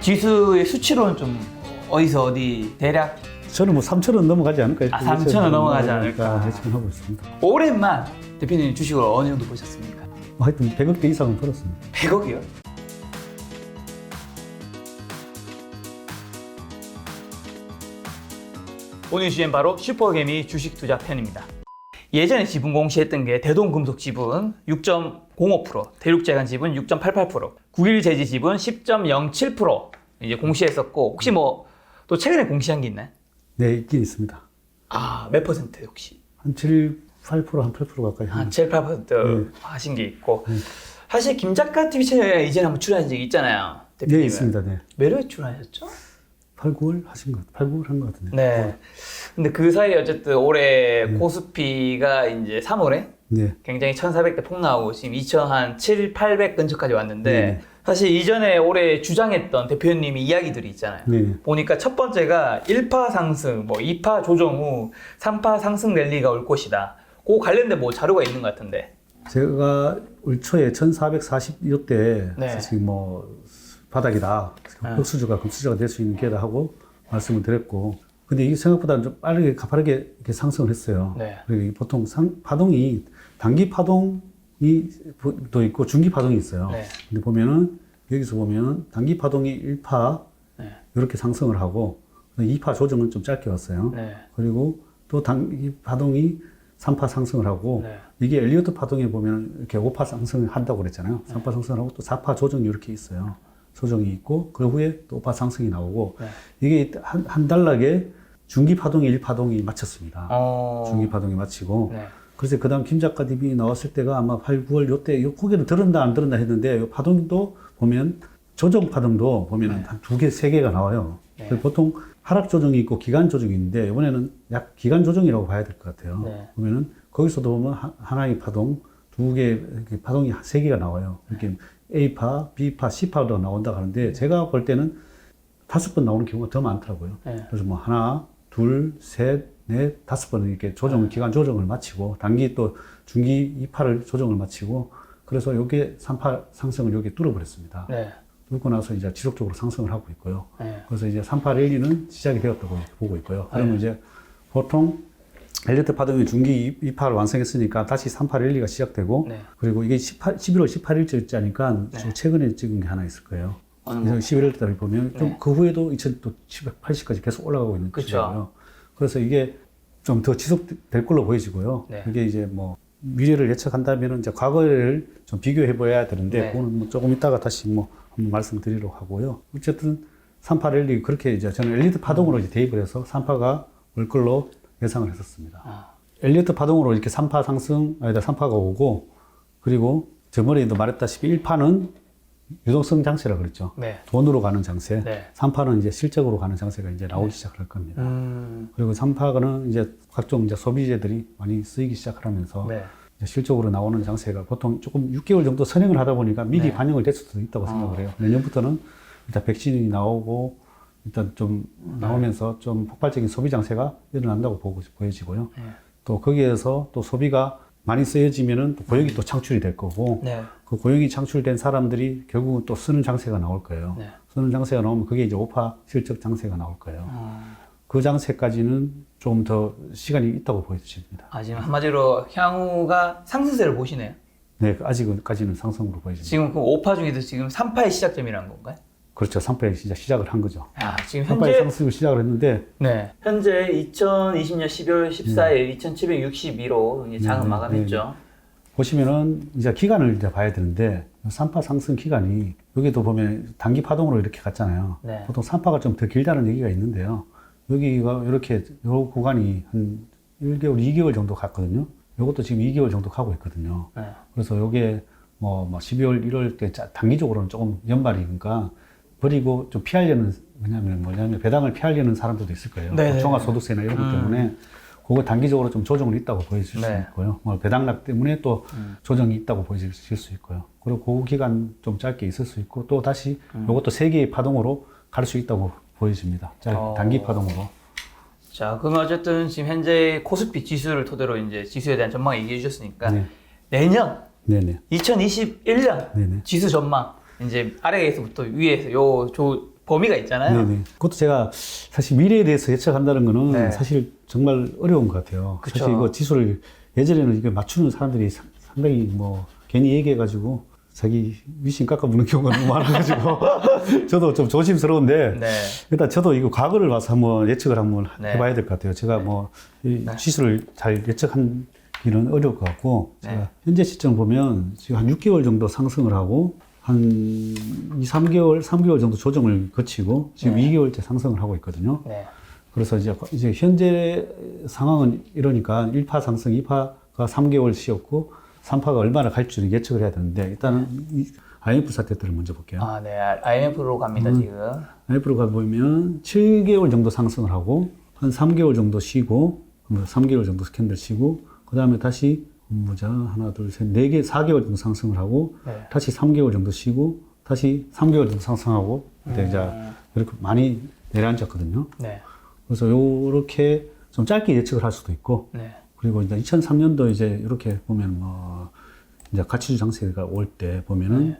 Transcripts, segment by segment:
지수의 수치로는 좀 어디서 어디 대략 저는 뭐 3,000원 넘어가지 않을까요? 3,000원 넘어가지 않을까 예측하고 있습니다. 올해만 대표님 주식을 어느 정도 보셨습니까? 하여튼 100억대 이상은 벌었습니다. 100억이요? 오늘 주제는 바로 슈퍼개미 주식 투자 편입니다. 예전에 지분 공시했던 게 대동금속 지분 6.05%, 대륙제간 지분 6.88%, 국일제지 지분 10.07% 이제 공시했었고 혹시 뭐 또 최근에 공시한 게 있나요? 네, 있긴 있습니다. 아, 몇 퍼센트 혹시? 한 7, 8%, 한 8% 가까이. 한 7, 8% 하신 게 있고 사실 김 작가 TV 채널에 이전에 한번 출연한 적이 있잖아요. 네, 대표님은. 있습니다. 네. 몇 회 출연하셨죠? 8, 9월 하신 것, 8, 9월 한 것 같은데. 네. 근데 그 사이에 어쨌든 올해 코스피가 이제 3월에 네. 굉장히 1,400대 폭락하고 지금 2,700, 800 근처까지 왔는데 네. 사실 이전에 올해 주장했던 대표님이 이야기들이 있잖아요. 네. 보니까 첫 번째가 1파 상승, 뭐 2파 조정 후 3파 상승 랠리가 올 것이다. 그 관련된 뭐 자료가 있는 것 같은데. 제가 올 초에 1,440여 대 네. 사실 뭐 바닥이다. 흑수저가 금수저가 될 수 있는 기회다 하고 말씀을 드렸고, 근데 이게 생각보다 좀 빠르게 가파르게 이렇게 상승을 했어요. 네. 그리고 보통 파동이 단기 파동이 또 있고 중기 파동이 있어요. 네. 근데 보면은 여기서 보면 단기 파동이 1파 네. 이렇게 상승을 하고 2파 조정은 좀 짧게 왔어요. 네. 그리고 또 단기 파동이 3파 상승을 하고 네. 이게 엘리어트 파동에 보면 이렇게 5파 상승을 한다고 그랬잖아요. 3파 상승을 하고 또 4파 조정이 이렇게 있어요. 조정이 있고 그 후에 또 5파 상승이 나오고 네. 이게 한 달락에 중기 파동이 1파동이 맞췄습니다. 어... 중기 파동이 맞히고 네. 그래서 그 다음 김 작가님이 나왔을 때가 아마 8, 9월 요때 요 고개를 들었나 안 들었나 했는데 요 파동도 보면 조정 파동도 보면 한 2개, 3개가 나와요. 네. 그래서 보통 하락 조정이 있고 기간 조정이 있는데 이번에는 약 기간 조정이라고 봐야 될 것 같아요. 네. 보면은 거기서도 보면 하나의 파동, 2개 파동이 3개가 나와요. 이렇게 A파, B파, C파로 나온다 하는데 제가 볼 때는 5번 나오는 경우가 더 많더라고요. 네. 그래서 뭐 하나, 둘, 셋, 넷, 5번은 이렇게 기간 조정을 마치고, 단기 또 중기 2파를 조정을 마치고, 그래서 요게 3파 상승을 여기 뚫어버렸습니다. 네. 뚫고 나서 이제 지속적으로 상승을 하고 있고요. 네. 그래서 이제 3파 랠리는 시작이 되었다고 보고 있고요. 그러면 이제 보통 엘리트 파동이 중기 2파를 완성했으니까 다시 3파 랠리가 시작되고, 네. 그리고 이게 11월 18일째니까 네. 최근에 찍은 게 하나 있을 거예요. 어느 그래서 11월 달에 보면 좀 네. 그 후에도 2,780까지 계속 올라가고 있는 그쵸. 추세고요. 그래서 이게 좀 더 지속될 걸로 보여지고요. 네. 이게 이제 뭐 미래를 예측한다면 이제 과거를 좀 비교해 보아야 되는데 네. 그거는 뭐 조금 이따가 다시 뭐 한번 말씀드리려고 하고요. 어쨌든 3파 랠리 그렇게 이제 저는 엘리트 파동으로 이제 대입을 해서 3파가 올 걸로 예상을 했었습니다. 아. 엘리트 파동으로 이렇게 3파 상승, 아니다 3파가 오고, 그리고 저번에도 말했다시피 1파는 유동성 장세라 그랬죠. 네. 돈으로 가는 장세. 네. 3파는 이제 실적으로 가는 장세가 이제 나오기 시작할 겁니다. 그리고 3파는 이제 각종 이제 소비재들이 많이 쓰이기 시작하면서 네. 이제 실적으로 나오는 장세가 보통 조금 6개월 정도 선행을 하다 보니까 미리 네. 반영을 될 수도 있다고 생각을 해요. 내년부터는 일단 백신이 나오고 일단 좀 나오면서 좀 폭발적인 소비 장세가 일어난다고 보여지고요. 네. 또 거기에서 또 소비가 많이 쓰여지면은 또 고용이 또 창출이 될 거고, 네. 그 고용이 창출된 사람들이 결국은 또 쓰는 장세가 나올 거예요. 네. 쓰는 장세가 나오면 그게 이제 5파 실적 장세가 나올 거예요. 그 장세까지는 좀 더 시간이 있다고 보여집니다. 아, 지금 한마디로 향후가 상승세를 보시네요. 네, 아직까지는 상승으로 보여집니다. 지금 그 5파 중에도 지금 3파의 시작점이라는 건가요? 그렇죠. 3파에 시작을 한 거죠. 아, 지금 3파에 현재 상승을 시작을 했는데, 네. 현재 2020년 12월 14일 2762로 이제 장을 마감했죠. 보시면은 이제 기간을 이제 봐야 되는데, 3파 상승 기간이, 여기도 보면 단기 파동으로 이렇게 갔잖아요. 네. 보통 3파가 좀 더 길다는 얘기가 있는데요. 여기가 이렇게, 요 구간이 한 1개월, 2개월 정도 갔거든요. 요것도 지금 2개월 정도 가고 있거든요. 네. 그래서 요게 뭐 12월, 1월 때 단기적으로는 조금 연말이니까 버리고 좀 피하려는, 뭐냐면 배당을 피하려는 사람들도 있을 거예요. 네네. 종합소득세나 이런 것 때문에 그거 단기적으로 좀 조정은 있다고 보여질 수 네. 있고요. 뭐 배당락 때문에 또 조정이 있다고 보여질 수 있고요. 그리고 그 기간 좀 짧게 있을 수 있고 또 다시 요것도 세 개의 파동으로 갈 수 있다고 보여집니다. 단기 파동으로. 자, 그럼 어쨌든 지금 현재 코스피 지수를 토대로 이제 지수에 대한 전망 얘기해 주셨으니까 네. 내년 네네. 2021년 네네. 지수 전망 이제 아래에서부터 위에서 요 범위가 있잖아요. 네네. 그것도 제가 사실 미래에 대해서 예측한다는 거는 네. 사실 정말 어려운 것 같아요. 그쵸. 사실 이거 지수를 예전에는 이거 맞추는 사람들이 상당히 뭐 괜히 얘기해가지고 자기 위신 깎아먹는 경우가 너무 많아가지고 저도 좀 조심스러운데 네. 일단 저도 이거 과거를 봐서 한번 예측을 한번 네. 해봐야 될 것 같아요. 제가 뭐 이 지수를 잘 예측하기는 어려울 것 같고 네. 제가 현재 시점 보면 지금 한 6개월 정도 상승을 하고 한 3개월 정도 조정을 거치고 지금 2개월째 상승을 하고 있거든요. 네. 그래서 이제 현재 상황은 이러니까 1파 상승, 2파가 3개월 쉬었고 3파가 얼마나 갈지를 예측을 해야 되는데 일단은 이 IMF 사태 때를 먼저 볼게요. 아, 네. IMF로 갑니다, 지금. IMF로 가보면 7개월 정도 상승을 하고 한 3개월 정도 쉬고 3개월 정도 캔들 쉬고 그 다음에 다시 보자 하나 둘 셋 4개 4개월 정도 상승을 하고 네. 다시 3개월 정도 쉬고 다시 3개월 정도 상승하고 그때 이제 이렇게 많이 내려앉았거든요. 네. 그래서 요렇게 좀 짧게 예측을 할 수도 있고 네. 그리고 이제 2003년도 이제 이렇게 보면 뭐 이제 가치주 장세가 올 때 보면은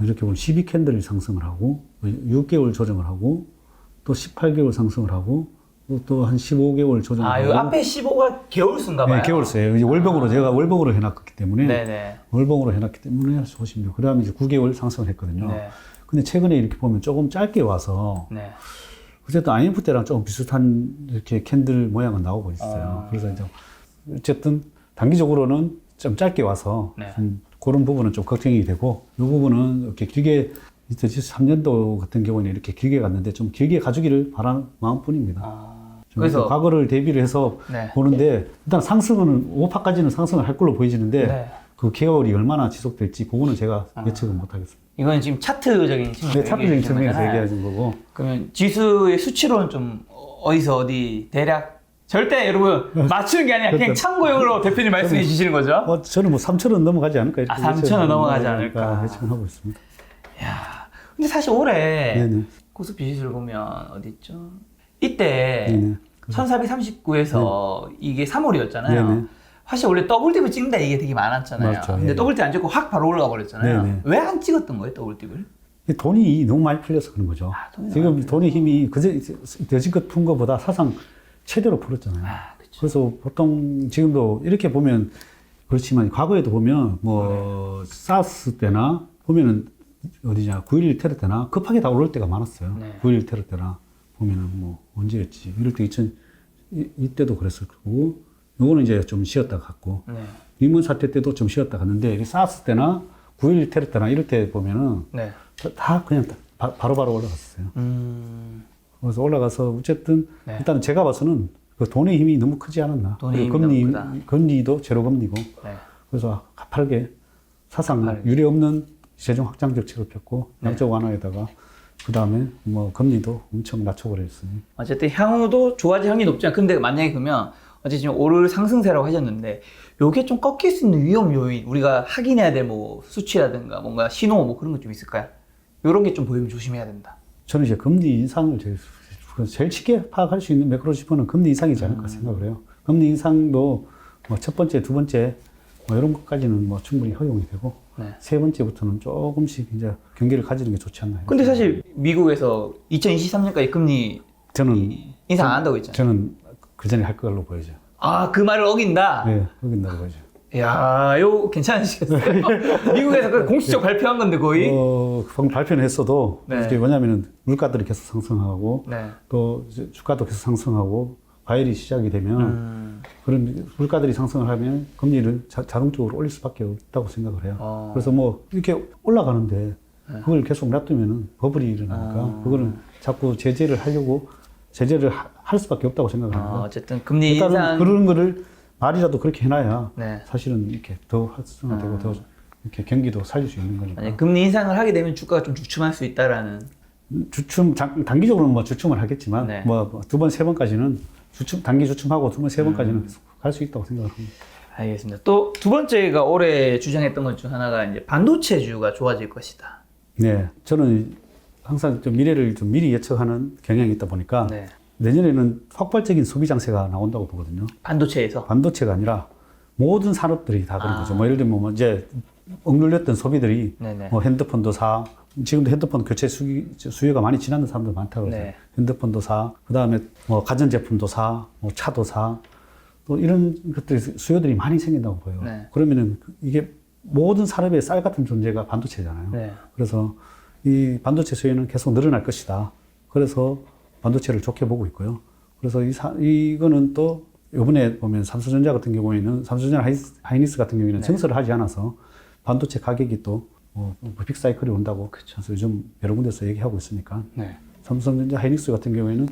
이렇게 보면 12캔들이 상승을 하고 6개월 조정을 하고 또 18개월 상승을 하고 또 한 15개월 조정을 아, 하고 요 앞에 15가 개월수인가 봐요. 네, 개월수예요. 이제 월봉으로 제가 월봉으로 해놨기 때문에 네네. 월봉으로 해놨기 때문에 보시면 돼요. 그다음에 이제 9개월 상승을 했거든요. 네. 근데 최근에 이렇게 보면 조금 짧게 와서 네. 어쨌든 IMF 때랑 조금 비슷한 이렇게 캔들 모양은 나오고 있어요. 그래서 이제 어쨌든 단기적으로는 좀 짧게 와서 네. 좀 그런 부분은 좀 걱정이 되고 이 부분은 이렇게 길게 2023년도 같은 경우는 이렇게 길게 갔는데 좀 길게 가주기를 바라는 마음뿐입니다. 그래서 과거를 대비를 해서 네. 보는데 일단 상승은 5파까지는 상승을 할 걸로 보이지는데 네. 그 개월이 얼마나 지속될지 그거는 제가 예측은 못 하겠습니다. 이건 지금 차트적인 측면에서 네, 차트적인 얘기해 주신 측면에서 거잖아요. 얘기하신 거고. 그러면 지수의 수치로는 좀 어디서 어디 대략 절대 여러분 맞추는 게 아니라 그냥 그렇죠. 참고용으로 대표님 말씀해 주시는 거죠? 저는 뭐 3,000원 넘어가지 않을까 이렇게 3,000원 넘어가지 않을까. 예측을 하고 있습니다. 야, 근데 사실 올해 네네. 코스피 지수를 보면 어디 있죠? 이때 네네. 1439에서 이게 3월이었잖아요. 네네. 사실 원래 더블딥을 찍는다 이게 되게 많았잖아요. 맞죠, 근데 예. 더블딥 안 찍고 확 바로 올라가 버렸잖아요. 네네. 왜 안 찍었던 거예요, 더블딥을? 돈이 너무 많이 풀려서 그런 거죠. 돈이 지금 돈의 힘이 여지껏 푼 것보다 사상 최대로 풀었잖아요. 그쵸. 그래서 보통 지금도 이렇게 보면 그렇지만 과거에도 보면 뭐 사스 때나 보면은 어디냐 9.11 테러 때나 급하게 다 오를 때가 많았어요. 네. 9.11 테러 때나 보면은 뭐 언제였지? 이럴 때 이때도 그랬을 거고 요거는 이제 좀 쉬었다 갔고 네. 리먼 사태 때도 좀 쉬었다 갔는데 사스 때나 9.11 테러 때나 이럴 때 보면은 네. 다 그냥 바로바로 올라갔어요. 그래서 올라가서 어쨌든 네. 일단 제가 봐서는 그 돈의 힘이 너무 크지 않았나. 돈의 그리고 힘이 너무 크다. 금리도 제로 금리고. 네. 그래서 가파르게 사상 가파르게. 유례 없는 재정 확장 정책을 폈고 네. 양적 완화에다가 그 다음에 뭐 금리도 엄청 낮춰버렸으니. 어쨌든 향후도 좋아질 확률이 높지만 근데 만약에 그러면 어쨌든 지금 오를 상승세라고 하셨는데 요게 좀 꺾일 수 있는 위험 요인 우리가 확인해야 될 뭐 수치라든가 뭔가 신호 뭐 그런 것 좀 있을까요? 요런 게 좀 보이면 조심해야 된다. 저는 이제 금리 인상을 제일 쉽게 파악할 수 있는 매크로 지표는 금리 인상이지 않을까 생각을 해요. 금리 인상도 뭐 첫 번째, 두 번째 뭐 이런 것까지는 뭐 충분히 허용이 되고 네. 세 번째부터는 조금씩 이제 경계를 가지는 게 좋지 않나요? 근데 사실 미국에서 2023년까지 금리 저는 인상 안 한다고 했잖아요. 저는 그 전에 할 걸로 보여져요. 아, 그 말을 어긴다? 네, 어긴다고 보여져요. 이야, 요 괜찮으시겠어요? 미국에서 그 공식적 발표한 건데 거의? 발표는 했어도 네. 이게 왜냐하면 물가들이 계속 상승하고 네. 또 이제 주가도 계속 상승하고 과열이 시작이 되면 그런 물가들이 상승을 하면 금리를 자동적으로 올릴 수밖에 없다고 생각을 해요. 그래서 뭐 이렇게 올라가는데 그걸 계속 놔두면은 버블이 일어나니까 그거는 자꾸 제재를 하려고 제재를 할 수밖에 없다고 생각을 합니다. 어쨌든 금리 일단은 인상 그런 거를 말이라도 그렇게 해놔야 네. 사실은 이렇게 더 활성화되고 더 이렇게 경기도 살릴 수 있는 거니까. 만약 금리 인상을 하게 되면 주가가 좀 주춤할 수 있다라는 단기적으로는 뭐 주춤을 하겠지만 네. 뭐 두 번, 세 번까지는 단기 주춤하고 두 번, 세 번까지는 갈 수 있다고 생각을 합니다. 알겠습니다. 또 두 번째가 올해 주장했던 것 중 하나가 이제 반도체주가 좋아질 것이다. 네, 저는 항상 좀 미래를 좀 미리 예측하는 경향이 있다 보니까 네. 내년에는 폭발적인 소비 장세가 나온다고 보거든요. 반도체에서. 반도체가 아니라 모든 산업들이 다 그런 거죠. 뭐 예를 들면 뭐 이제 억눌렸던 소비들이 네네. 뭐 핸드폰도 사, 지금도 핸드폰 교체 수요가 많이 지나는 사람들 많다고 그러죠. 네. 핸드폰도 사, 그 다음에 뭐 가전제품도 사, 뭐 차도 사, 또 이런 것들이 수요들이 많이 생긴다고 보여요. 네. 그러면은 이게 모든 산업의 쌀 같은 존재가 반도체잖아요. 네. 그래서 이 반도체 수요는 계속 늘어날 것이다. 그래서 반도체를 좋게 보고 있고요. 그래서 이거는 또 이번에 보면 삼성전자 같은 경우에는 삼성전자 하이닉스 같은 경우에는 네. 증설을 하지 않아서 반도체 가격이 또 빅사이클이 온다고 그쵸. 그래서 요즘 여러 군데서 얘기하고 있으니까 네. 삼성전자 하이닉스 같은 경우에는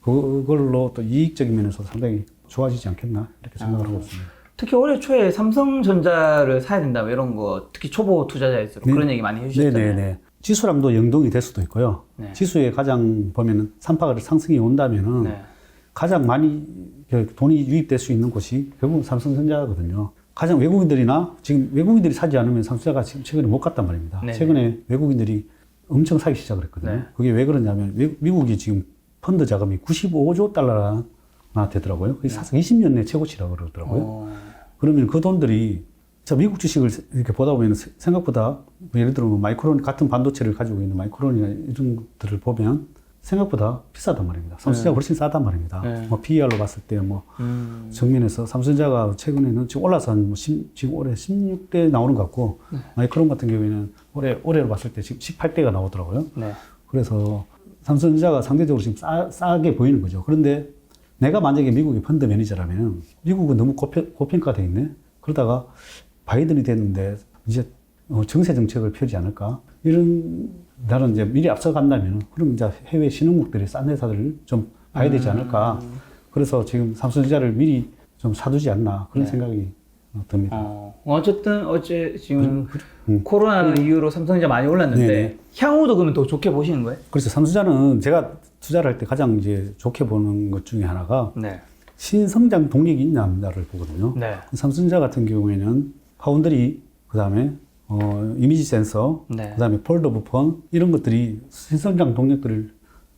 그걸로 또 이익적인 면에서 상당히 좋아지지 않겠나 이렇게 생각을 하고 있습니다. 특히 올해 초에 삼성전자를 사야 된다 뭐 이런 거 특히 초보 투자자일수록 네. 그런 얘기 많이 해주셨잖아요. 네네네. 지수랑도 연동이 될 수도 있고요. 네. 지수에 가장 보면은 산파가 상승이 온다면은 네. 가장 많이 돈이 유입될 수 있는 곳이 결국은 삼성전자거든요. 가장 외국인들이나 지금 외국인들이 사지 않으면 삼성전자가 지금 최근에 못 갔단 말입니다. 네네. 최근에 외국인들이 엄청 사기 시작을 했거든요. 네. 그게 왜 그러냐면 미국이 지금 펀드 자금이 95조 달러나 되더라고요. 그게 사상 20년 내 최고치라고 그러더라고요. 그러면 그 돈들이 자 미국 주식을 이렇게 보다 보면 생각보다 뭐 예를 들어 뭐 마이크론 같은 반도체를 가지고 있는 마이크론이나 이런 것들을 보면 생각보다 비싸단 말입니다. 삼성전자가 훨씬 싸단 말입니다. 네. 뭐 PER로 봤을 때 뭐 정면에서 삼성전자가 최근에는 지금 올라서 한 지금 올해 16대 나오는 것 같고 마이크론 같은 경우에는 올해로 봤을 때 지금 18대가 나오더라고요. 네. 그래서 삼성전자가 상대적으로 지금 싸게 보이는 거죠. 그런데 내가 만약에 미국의 펀드 매니저라면 미국은 너무 고평가돼 있네. 그러다가 바이든이 됐는데 이제 정세 정책을 펴지 않을까? 이런 나는 이제 미리 앞서간다면 그럼 이제 해외 신흥국들이 싼 회사들을 좀 봐야 되지 않을까? 그래서 지금 삼성전자를 미리 좀 사두지 않나 그런 네. 생각이 듭니다. 어쨌든 어제 지금 코로나 이후로 삼성전자 많이 올랐는데 네네. 향후도 그러면 더 좋게 보시는 거예요? 그래서 삼성전자는 제가 투자를 할 때 가장 이제 좋게 보는 것 중에 하나가 네. 신성장 동력이 있냐 없냐를 보거든요. 네. 삼성전자 같은 경우에는 파운드리, 그 다음에 이미지 센서, 네. 그 다음에 폴더블 폰 이런 것들이 신성장 동력들을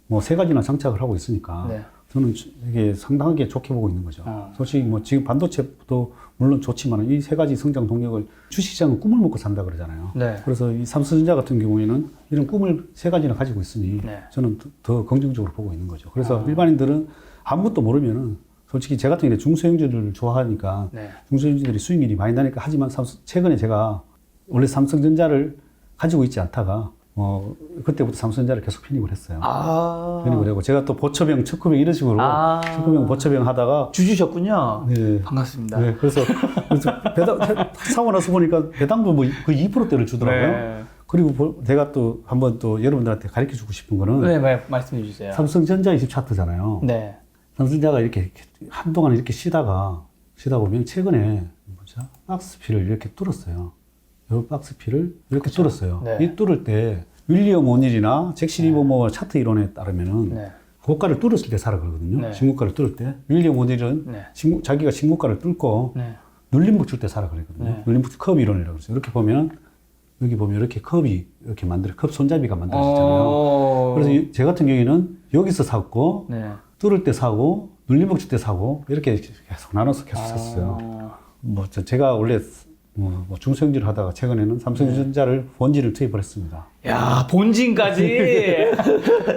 뭐 세 가지나 장착을 하고 있으니까 네. 저는 이게 상당하게 좋게 보고 있는 거죠. 솔직히 뭐 지금 반도체도 물론 좋지만 이 세 가지 성장 동력을 주식시장은 꿈을 먹고 산다 그러잖아요. 네. 그래서 이 삼성전자 같은 경우에는 이런 꿈을 세 가지나 가지고 있으니 네. 저는 더 긍정적으로 보고 있는 거죠. 그래서 일반인들은 아무것도 모르면은 솔직히 제 같은 경우에 중소형주를 좋아하니까 네. 중소형주들이 수익률이 많이 나니까 하지만 최근에 제가 원래 삼성전자를 가지고 있지 않다가 그때부터 삼성전자를 계속 편입을 했어요. 편입을 하고 제가 또 보초병, 척후병 이런 식으로 척후병, 보초병 하다가 주주셨군요. 네. 반갑습니다. 네, 그래서 사고 나서 보니까 배당도 뭐 거의 2%대를 주더라고요. 네. 그리고 제가 또 한번 또 여러분들한테 가르쳐 주고 싶은 거는 네, 말씀해 주세요. 삼성전자 20 차트잖아요. 네. 삼성전자가 이렇게 한동안 이렇게 쉬다 보면 최근에 박스피를 이렇게 뚫었어요. 이 박스피를 이렇게 뚫었어요. 네. 이 뚫을 때 윌리엄 오닐이나 잭시 리버머 차트 이론에 따르면은 네. 고가를 뚫었을 때 사라 그러거든요. 네. 신고가를 뚫을 때 윌리엄 오닐은 네. 자기가 신고가를 뚫고 네. 눌림목 줄 때 사라 그랬거든요. 네. 눌림목 컵 이론이라고 그러죠. 이렇게 보면 여기 보면 이렇게 컵이 이렇게 컵 손잡이가 만들어지잖아요. 그래서 제 같은 경우에는 여기서 샀고 네. 뚫을 때 사고 눌림목 줄 때 사고 이렇게 계속 나눠서 계속 샀어요. 뭐 제가 원래 뭐 중소형주를 하다가 최근에는 삼성전자를 본진을 투입을 했습니다. 야, 본진까지.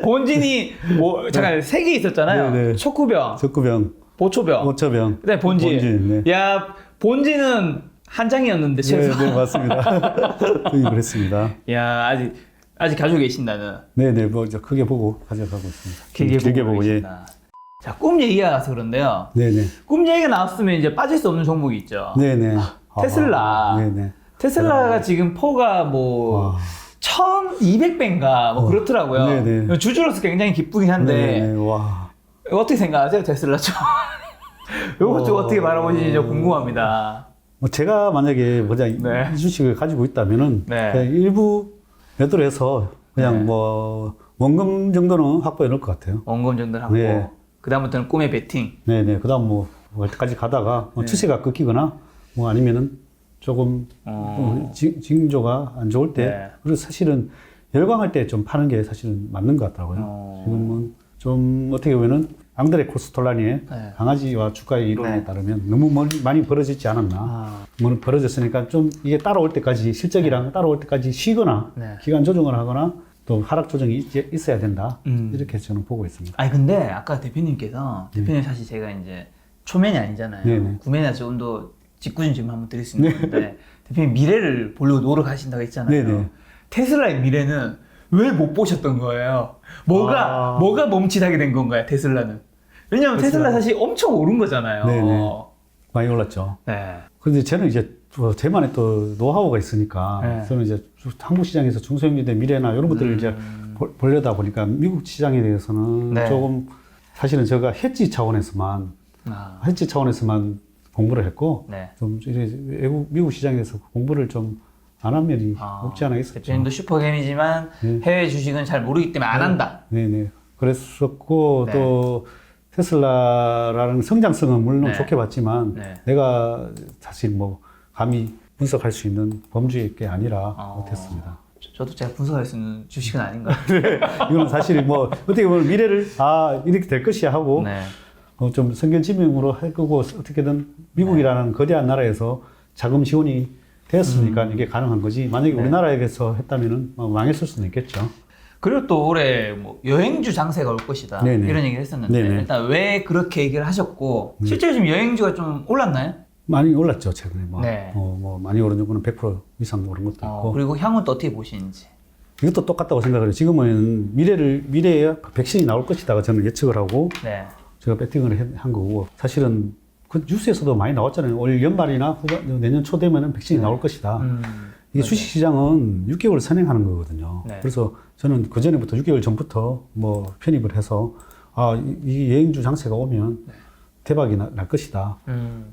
본진이 뭐 잠깐 세 개 있었잖아요. 네, 네. 촉구병, 적구병, 보초병, 오처병, 그다음에 본진. 네. 야, 본진은 한 장이었는데 최소. 네, 맞습니다. 투입을 했습니다. 야, 아직 가지고 계신다는. 네네, 뭐 이제 크게 보고 가져가고 있습니다. 길게 보고 예. 계신다. 자, 꿈 얘기가 나서 그런데요. 네네. 꿈 얘기가 나왔으면 이제 빠질 수 없는 종목이 있죠. 네네. 테슬라. 네네. 테슬라가 지금 포가 뭐 1200배인가 뭐 그렇더라고요. 네네. 주주로서 굉장히 기쁘긴 한데 네네. 와. 어떻게 생각하세요, 테슬라 좀? 요것 좀 어떻게 바라보시는지 좀 궁금합니다. 뭐 제가 만약에 네. 이 주식을 가지고 있다면은 네. 그냥 일부 매도를 해서 그냥 네. 뭐 원금 정도는 확보해 놓을 것 같아요. 원금 정도는 하고 네. 그다음부터는 꿈의 베팅. 네네. 그다음 뭐 월까지 가다가 추세가 끊기거나 뭐 아니면은 조금 징조가 안 좋을 때 네. 그래서 사실은 열광할 때 좀 파는 게 사실은 맞는 것 같더라고요. 지금은 좀 어떻게 보면은 앙드레 코스톨라니의 네. 강아지와 주가의 이론에 네. 따르면 너무 많이 벌어지지 않았나. 뭐 벌어졌으니까 좀 이게 따라올 때까지 실적이랑 따라올 때까지 쉬거나 네. 기간 조정을 하거나 또 하락 조정이 있어야 된다. 이렇게 저는 보고 있습니다. 아니 근데 아까 대표님 사실 제가 이제 초면이 아니잖아요. 네네. 구매나 조금 더 직구준 질문 한번 드릴 수 있는 건데 대표님 미래를 보려고 노력하신다고 했잖아요. 네네. 테슬라의 미래는 왜 못 보셨던 거예요? 뭐가 멈칫하게 된 건가요? 테슬라는? 왜냐면 테슬라 사실 엄청 오른 거잖아요. 네네. 많이 올랐죠. 네. 그런데 저는 이제 제만의 또 노하우가 있으니까 네. 저는 이제 한국 시장에서 중소형제의 미래나 이런 것들을 이제 보려다 보니까 미국 시장에 대해서는 네. 조금 사실은 제가 헤지 차원에서만 공부를 했고 네. 좀 미국 시장에 대해서 공부를 좀 안 한 면이 없지 않아 있었죠. 대표님도 슈퍼개미지만 네. 해외 주식은 잘 모르기 때문에 안 한다. 네네. 그랬었고 네. 또 테슬라라는 성장성은 물론 네. 좋게 봤지만 네. 내가 사실 뭐 감히 분석할 수 있는 범주의 게 아니라 못했습니다. 저도 제가 분석할 수 있는 주식은 아닌 것 같아요. 이거는 사실 뭐 어떻게 보면 미래를 이렇게 될 것이야 하고 네. 좀 선견지명으로 할 거고 어떻게든 미국이라는 거대한 나라에서 자금 지원이 되었으니까 이게 가능한 거지. 만약에 네. 우리나라에서 했다면은 망했을 수는 있겠죠. 그리고 또 올해 뭐 여행주 장세가 올 것이다. 네네. 이런 얘기를 했었는데 네네. 일단 왜 그렇게 얘기를 하셨고 실제로 지금 여행주가 좀 올랐나요? 많이 올랐죠 최근에 네. 뭐 많이 오른 거는 100% 이상 오른 것도 있고. 그리고 향은 또 어떻게 보시는지. 이것도 똑같다고 생각을 해요. 지금은 미래에 백신이 나올 것이다가 저는 예측을 하고 네. 제가 배팅을 한 거고 사실은 그 뉴스에서도 많이 나왔잖아요. 올 연말이나 내년 초 되면은 백신이 나올 것이다. 이게 주식시장은 6개월 선행하는 거거든요. 네. 그래서 저는 그 전에부터 6개월 전부터 뭐 편입을 해서 이 여행주 장세가 오면 대박이 날 것이다.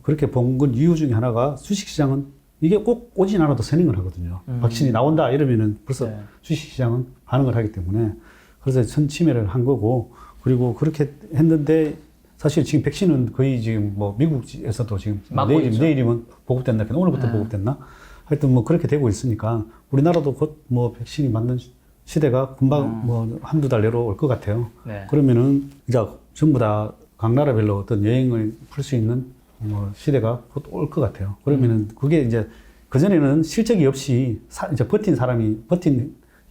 그렇게 본 건 이유 중에 하나가 주식시장은 이게 꼭 오진 않아도 선행을 하거든요. 백신이 나온다 이러면은 벌써 네. 주식시장은 반응을 하기 때문에 그래서 선침해를 한 거고 그리고 그렇게 했는데 사실 지금 백신은 거의 지금 뭐 미국에서도 지금 내일이면 보급된다. 오늘부터 보급됐나? 하여튼 뭐 그렇게 되고 있으니까 우리나라도 곧 뭐 백신이 맞는 시대가 금방 뭐 한두 달 내로 올 것 같아요. 네. 그러면은 이제 전부 다 각 나라별로 어떤 여행을 풀 수 있는 뭐 시대가 곧 올 것 같아요. 그러면은 그게 이제 그전에는 실적이 없이 이제 버틴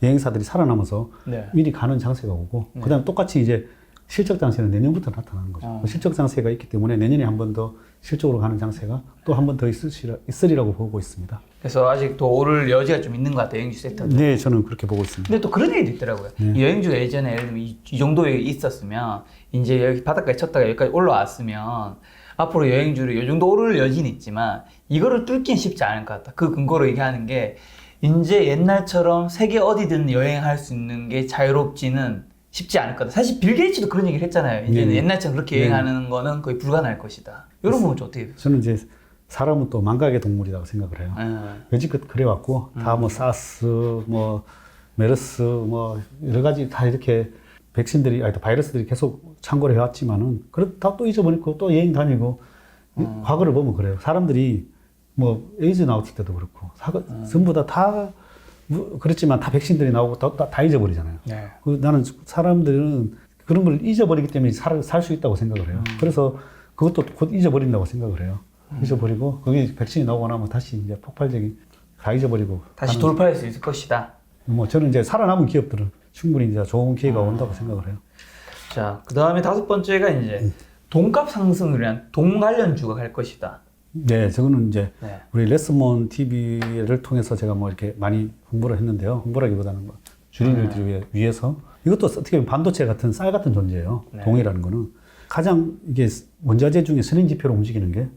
여행사들이 살아남아서 네. 미리 가는 장세가 오고 그 다음에 똑같이 이제 실적 장세는 내년부터 나타나는 거죠. 그 실적 장세가 있기 때문에 내년에 한 번 더 실적으로 가는 장세가 또 한 번 더 있으리라고 보고 있습니다. 그래서 아직 더 오를 여지가 좀 있는 것 같아요. 여행주 섹터는. 네, 저는 그렇게 보고 있습니다. 근데 또 그런 얘기도 있더라고요. 이 여행주가 예전에 예를 들면 이 정도에 있었으면 이제 여기 바닥까지 쳤다가 여기까지 올라왔으면 앞으로 여행주를 이 정도 오를 여지는 있지만 이거를 뚫기는 쉽지 않을 것 같다. 그 근거로 얘기하는 게 이제 옛날처럼 세계 어디든 여행할 수 있는 게 자유롭지는 쉽지 않을 거다. 사실 빌 게이츠도 그런 얘기를 했잖아요. 이제는 네. 옛날처럼 그렇게 여행하는 거는 거의 불가능할 것이다. 이런 부분 좀 어떻게 저는 이제 사람은 또 망각의 동물이라고 생각을 해요. 여지껏 그래왔고 다 뭐 사스, 뭐 메르스, 뭐 여러 가지 다 이렇게 바이러스들이 계속 창궐을 해왔지만은 그렇다 또 잊어버리고 또 여행 다니고 과거를 보면 그래요. 사람들이 뭐 에이즈 나왔을 때도 그렇고 전부 다 그렇지만 다 백신들이 나오고 다 잊어버리잖아요. 네. 나는 사람들은 그런 걸 잊어버리기 때문에 살 수 있다고 생각을 해요. 그래서 그것도 곧 잊어버린다고 생각을 해요. 잊어버리고 거기 백신이 나오고 나면 다시 이제 폭발적인 다 잊어버리고 다시 돌파할 수 있을 것이다. 뭐 저는 이제 살아남은 기업들은 충분히 이제 좋은 기회가 온다고 생각을 해요. 자, 그 다음에 다섯 번째가 이제 돈값 상승을 위한 돈 관련주가 갈 것이다. 네, 저거는 이제 네. 우리 레스몬 TV를 통해서 제가 뭐 이렇게 많이 홍보를 했는데요. 홍보라기보다는 뭐 주린들을 위해서 이것도 어떻게 보면 반도체 같은 쌀 같은 존재예요. 네. 동이라는 거는 가장 이게 원자재 중에 선행지표로 움직이는 게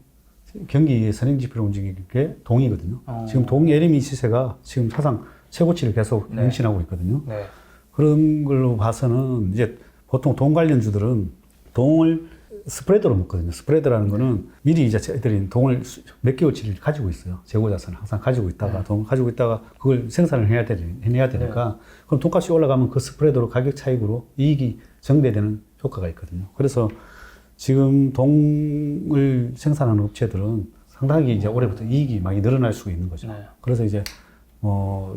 경기의 선행지표로 움직이는 게 동이거든요. 지금 동 LME 시세가 지금 사상 최고치를 계속 네. 갱신하고 있거든요. 네. 그런 걸로 봐서는 이제 보통 동 관련주들은 동을 스프레드로 먹거든요. 스프레드라는 거는 미리 이제 저희들이 동을 몇 개월치를 가지고 있어요. 재고자산을 항상 가지고 있다가 동을 가지고 있다가 그걸 생산을 해내야 되니까 그럼 돈값이 올라가면 그 스프레드로 가격 차익으로 이익이 정대되는 효과가 있거든요. 그래서 지금 동을 생산하는 업체들은 상당히 이제 올해부터 이익이 많이 늘어날 수 있는 거죠. 네. 그래서 이제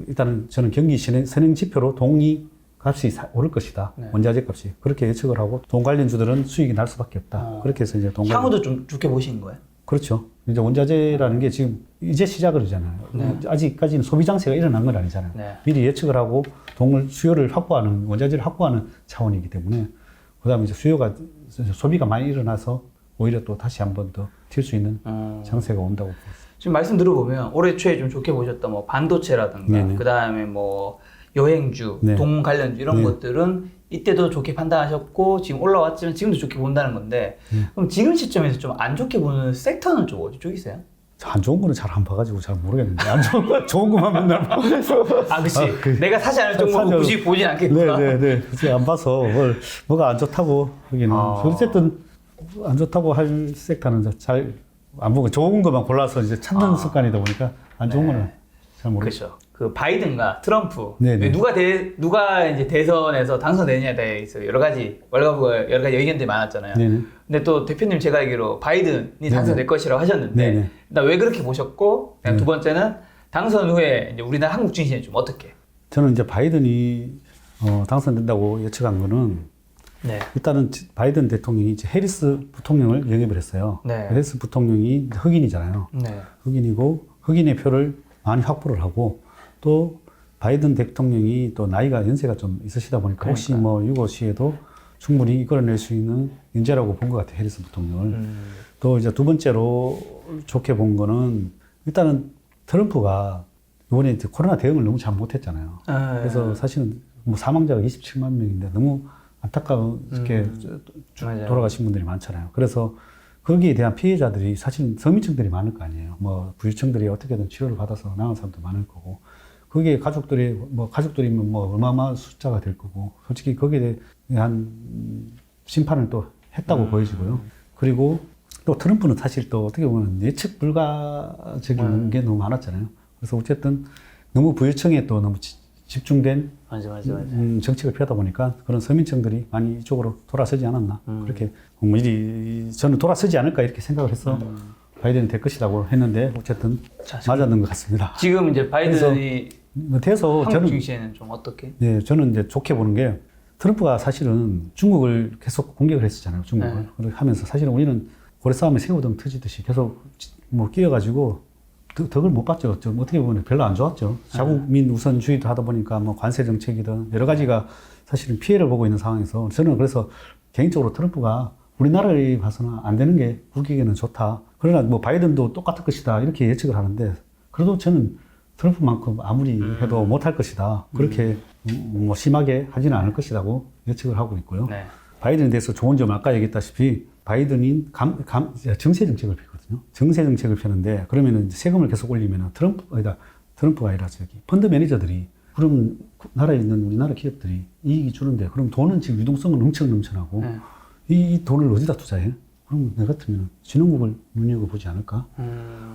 일단은 저는 경기 선행 지표로 동이 값이 오를 것이다. 네. 원자재 값이. 그렇게 예측을 하고 돈 관련주들은 수익이 날 수밖에 없다. 그렇게 해서 이제 돈 관련. 향후도 좀 좋게 보신 거예요? 그렇죠. 이제 원자재라는 게 지금 이제 시작을 하잖아요. 네. 아직까지는 소비 장세가 일어난 건 아니잖아요. 네. 미리 예측을 하고 수요를 확보하는, 원자재를 확보하는 차원이기 때문에 그다음에 이제 소비가 많이 일어나서 오히려 또 다시 한 번 더 튈 수 있는 장세가 온다고 봅니다. 지금 말씀 들어보면 올해 초에 좀 좋게 보셨던 뭐 반도체라든가 네네. 그다음에 뭐 여행주, 네. 동 관련주 이런 네. 것들은 이때도 좋게 판단하셨고 지금 올라왔지만 지금도 좋게 본다는 건데 그럼 지금 시점에서 좀 안 좋게 보는 섹터는 좀 어디 쪽이세요? 안 좋은 거는 잘 안 봐가지고 잘 모르겠는데 안 좋은 것만 맨날 봐. 아, 그치. 내가 사지 않을 정도로 굳이 보진 않겠구나. 네네네. 굳이 안 봐서 뭐가 안 좋다고 하기는. 어쨌든 안 좋다고 할 섹터는 잘 안 보고 좋은 것만 골라서 이제 찾는 습관이다 보니까 안 좋은 거는 잘 모르겠어요. 그렇죠. 그 바이든과 트럼프 네네. 누가 이제 대선에서 당선되느냐에 대해서 여러 가지 의견들이 많았잖아요. 네네. 근데 또 대표님 제가 알기로 바이든이 당선될 것이라고 하셨는데 네네. 일단 왜 그렇게 보셨고 그냥 두 번째는 당선 후에 이제 우리나라 한국 증시는 좀 어떻게? 저는 이제 바이든이 당선된다고 예측한 거는 네. 일단은 바이든 대통령이 이제 해리스 부통령을 영입을 했어요. 네. 해리스 부통령이 흑인이잖아요. 네. 흑인이고 흑인의 표를 많이 확보를 하고 또 바이든 대통령이 또 나이가 연세가 좀 있으시다 보니까 혹시 뭐 유고시에도 충분히 이끌어낼 수 있는 인재라고 본 것 같아요. 해리스 부통령을. 또 이제 두 번째로 좋게 본 거는 일단은 트럼프가 이번에 이제 코로나 대응을 너무 잘 못했잖아요. 그래서 사실은 뭐 사망자가 27만 명인데 너무 안타깝게 돌아가신 분들이 많잖아요. 그래서 거기에 대한 피해자들이 사실 서민층들이 많을 거 아니에요. 뭐 부유층들이 어떻게든 치료를 받아서 나은 사람도 많을 거고, 거기에 가족들이면 뭐 어마어마한 숫자가 될 거고, 솔직히 거기에 대한 심판을 또 했다고 보여지고요. 그리고 또 트럼프는 사실 또 어떻게 보면 예측 불가적인 게 너무 많았잖아요. 그래서 어쨌든 너무 부유층에 또 너무 집중된 맞아. 정책을 펴다 보니까 그런 서민층들이 많이 이쪽으로 돌아서지 않았나. 그렇게 미리 저는 돌아서지 않을까 이렇게 생각을 해서 바이든이 될 것이라고 했는데 어쨌든 맞았는 것 같습니다. 지금 이제 바이든이 돼서 한국 저는 증시에는 좀 어떻게? 네, 저는 이제 좋게 보는 게 트럼프가 사실은 중국을 계속 공격을 했었잖아요. 중국을 하면서 사실은 우리는 고래 싸움에 새우등 터지듯이 계속 뭐 끼어가지고 덕을 못 봤죠. 좀 어떻게 보면 별로 안 좋았죠. 자국민 우선주의도 하다 보니까 뭐 관세 정책이든 여러 가지가 사실은 피해를 보고 있는 상황에서 저는 그래서 개인적으로 트럼프가 우리나라에 봐서는 안 되는 게 국익에는 좋다. 그러나 뭐 바이든도 똑같을 것이다. 이렇게 예측을 하는데 그래도 저는 트럼프만큼 아무리 해도 못할 것이다. 그렇게 뭐 심하게 하지는 않을 것이라고 예측을 하고 있고요. 네. 바이든에 대해서 좋은 점 아까 얘기했다시피 바이든이 정세 정책을 펴거든요. 정세 정책을 펴는데 그러면은 세금을 계속 올리면은 트럼프가 아니라 펀드 매니저들이 그러면 나라에 있는 우리나라 기업들이 이익이 주는데 그럼 돈은 지금 유동성은 넘쳐나고 이 돈을 어디다 투자해? 그럼 내 같으면 신흥국을 눈여겨보지 않을까?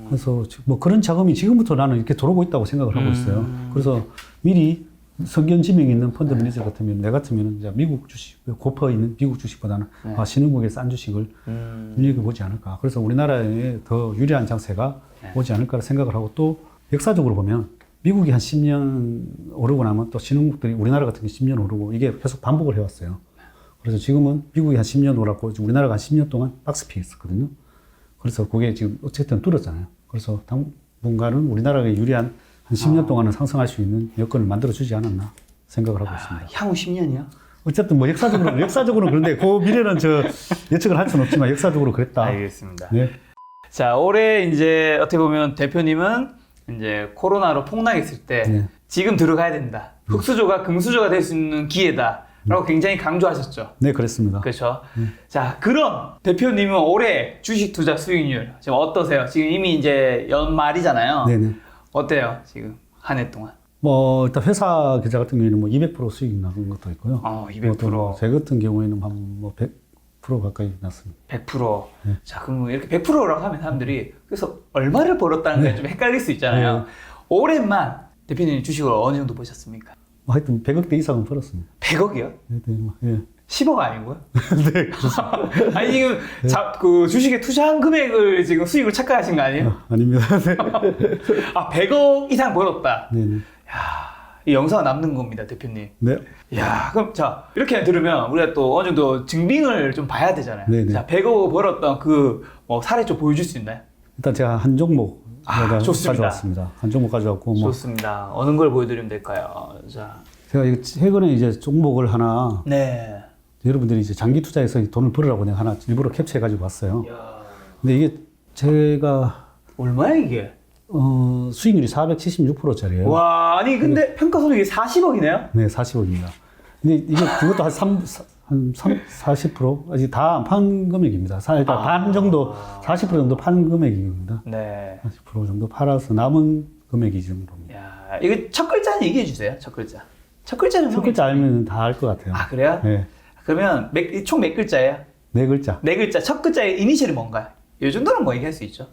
그래서 뭐 그런 자금이 지금부터 나는 이렇게 들어오고 있다고 생각을 하고 있어요. 그래서 미리 선견지명이 있는 펀드 매니저 같으면 내 같으면 이제 미국 주식, 고퍼 있는 미국 주식보다는 신흥국의 싼 주식을 눈여겨보지 않을까. 그래서 우리나라에 더 유리한 장세가 오지 않을까 생각을 하고 또 역사적으로 보면 미국이 한 10년 오르고 나면 또 신흥국들이 우리나라 같은 게 10년 오르고 이게 계속 반복을 해왔어요. 그래서 지금은 미국이 한 10년 오랐고 우리나라가 한 10년 동안 박스피했었거든요. 그래서 그게 지금 어쨌든 뚫었잖아요. 그래서 당분간은 우리나라에 유리한 한 10년 동안은 상승할 수 있는 여건을 만들어주지 않았나 생각을 하고 있습니다. 향후 10년이요? 어쨌든 뭐 역사적으로는 그런데 그 미래는 예측을 할 수는 없지만 역사적으로 그랬다. 알겠습니다. 네. 자, 올해 이제 어떻게 보면 대표님은 이제 코로나로 폭락했을 때 지금 들어가야 된다. 흑수저가 금수저가 될 수 있는 기회다. 라고 굉장히 강조하셨죠. 네, 그렇습니다. 그렇죠. 자, 그럼 대표님은 올해 주식 투자 수익률 지금 어떠세요? 지금 이미 이제 연말이잖아요. 네네. 어때요? 지금 한 해 동안? 뭐 일단 회사 계좌 같은 경우에는 뭐 200% 수익 나는 것도 있고요. 200%. 제 같은 경우에는 한 뭐 100% 가까이 났습니다. 100%. 네. 자, 그럼 이렇게 100%라고 하면 사람들이 그래서 얼마를 벌었다는 게 좀 헷갈릴 수 있잖아요. 올해만 대표님 주식을 어느 정도 보셨습니까? 하여튼 100억대 이상은 벌었습니다. 100억이요? 네. 10억 아니고요? 네, 그렇습니다. 아니, 지금 그 주식에 투자한 금액을 지금 수익을 착각하신 거 아니에요? 아닙니다. 네. 100억 이상 벌었다. 네네. 야, 이 영상은 남는 겁니다, 대표님. 네. 야, 그럼 자, 이렇게 들으면 우리가 또 어느 정도 증빙을 좀 봐야 되잖아요. 네네. 자, 100억 벌었던 그 사례 좀 보여줄 수 있나요? 일단 제가 한 종목 좋습니다. 가져왔습니다. 한 종목 가져왔고 좋습니다. 어느 걸 보여드리면 될까요? 자, 제가 이거 최근에 이제 종목을 하나 네. 여러분들이 이제 장기 투자해서 돈을 벌으라고 내가 하나 일부러 캡처해 가지고 왔어요. 야, 근데 이게 제가 얼마야 이게? 수익률이 476%짜리예요. 와, 아니 근데 평가손익이 40억이네요? 네, 40억입니다. 근데 이게 그것도 한 40% 아직 다 안 판 금액입니다. 일단 반 정도 40% 정도 판 금액입니다. 네. 40% 정도 팔아서 남은 금액이 이 정도입니다. 야, 이거 첫 글자는 얘기해 주세요. 첫 글자. 첫 글자는 첫 글자 알면 다 알 것 같아요. 아, 그래요? 네, 그러면 총 몇 글자예요? 네 글자. 네 글자. 첫 글자의 이니셜이 뭔가요? 이 정도는 뭐 얘기할 수 있죠.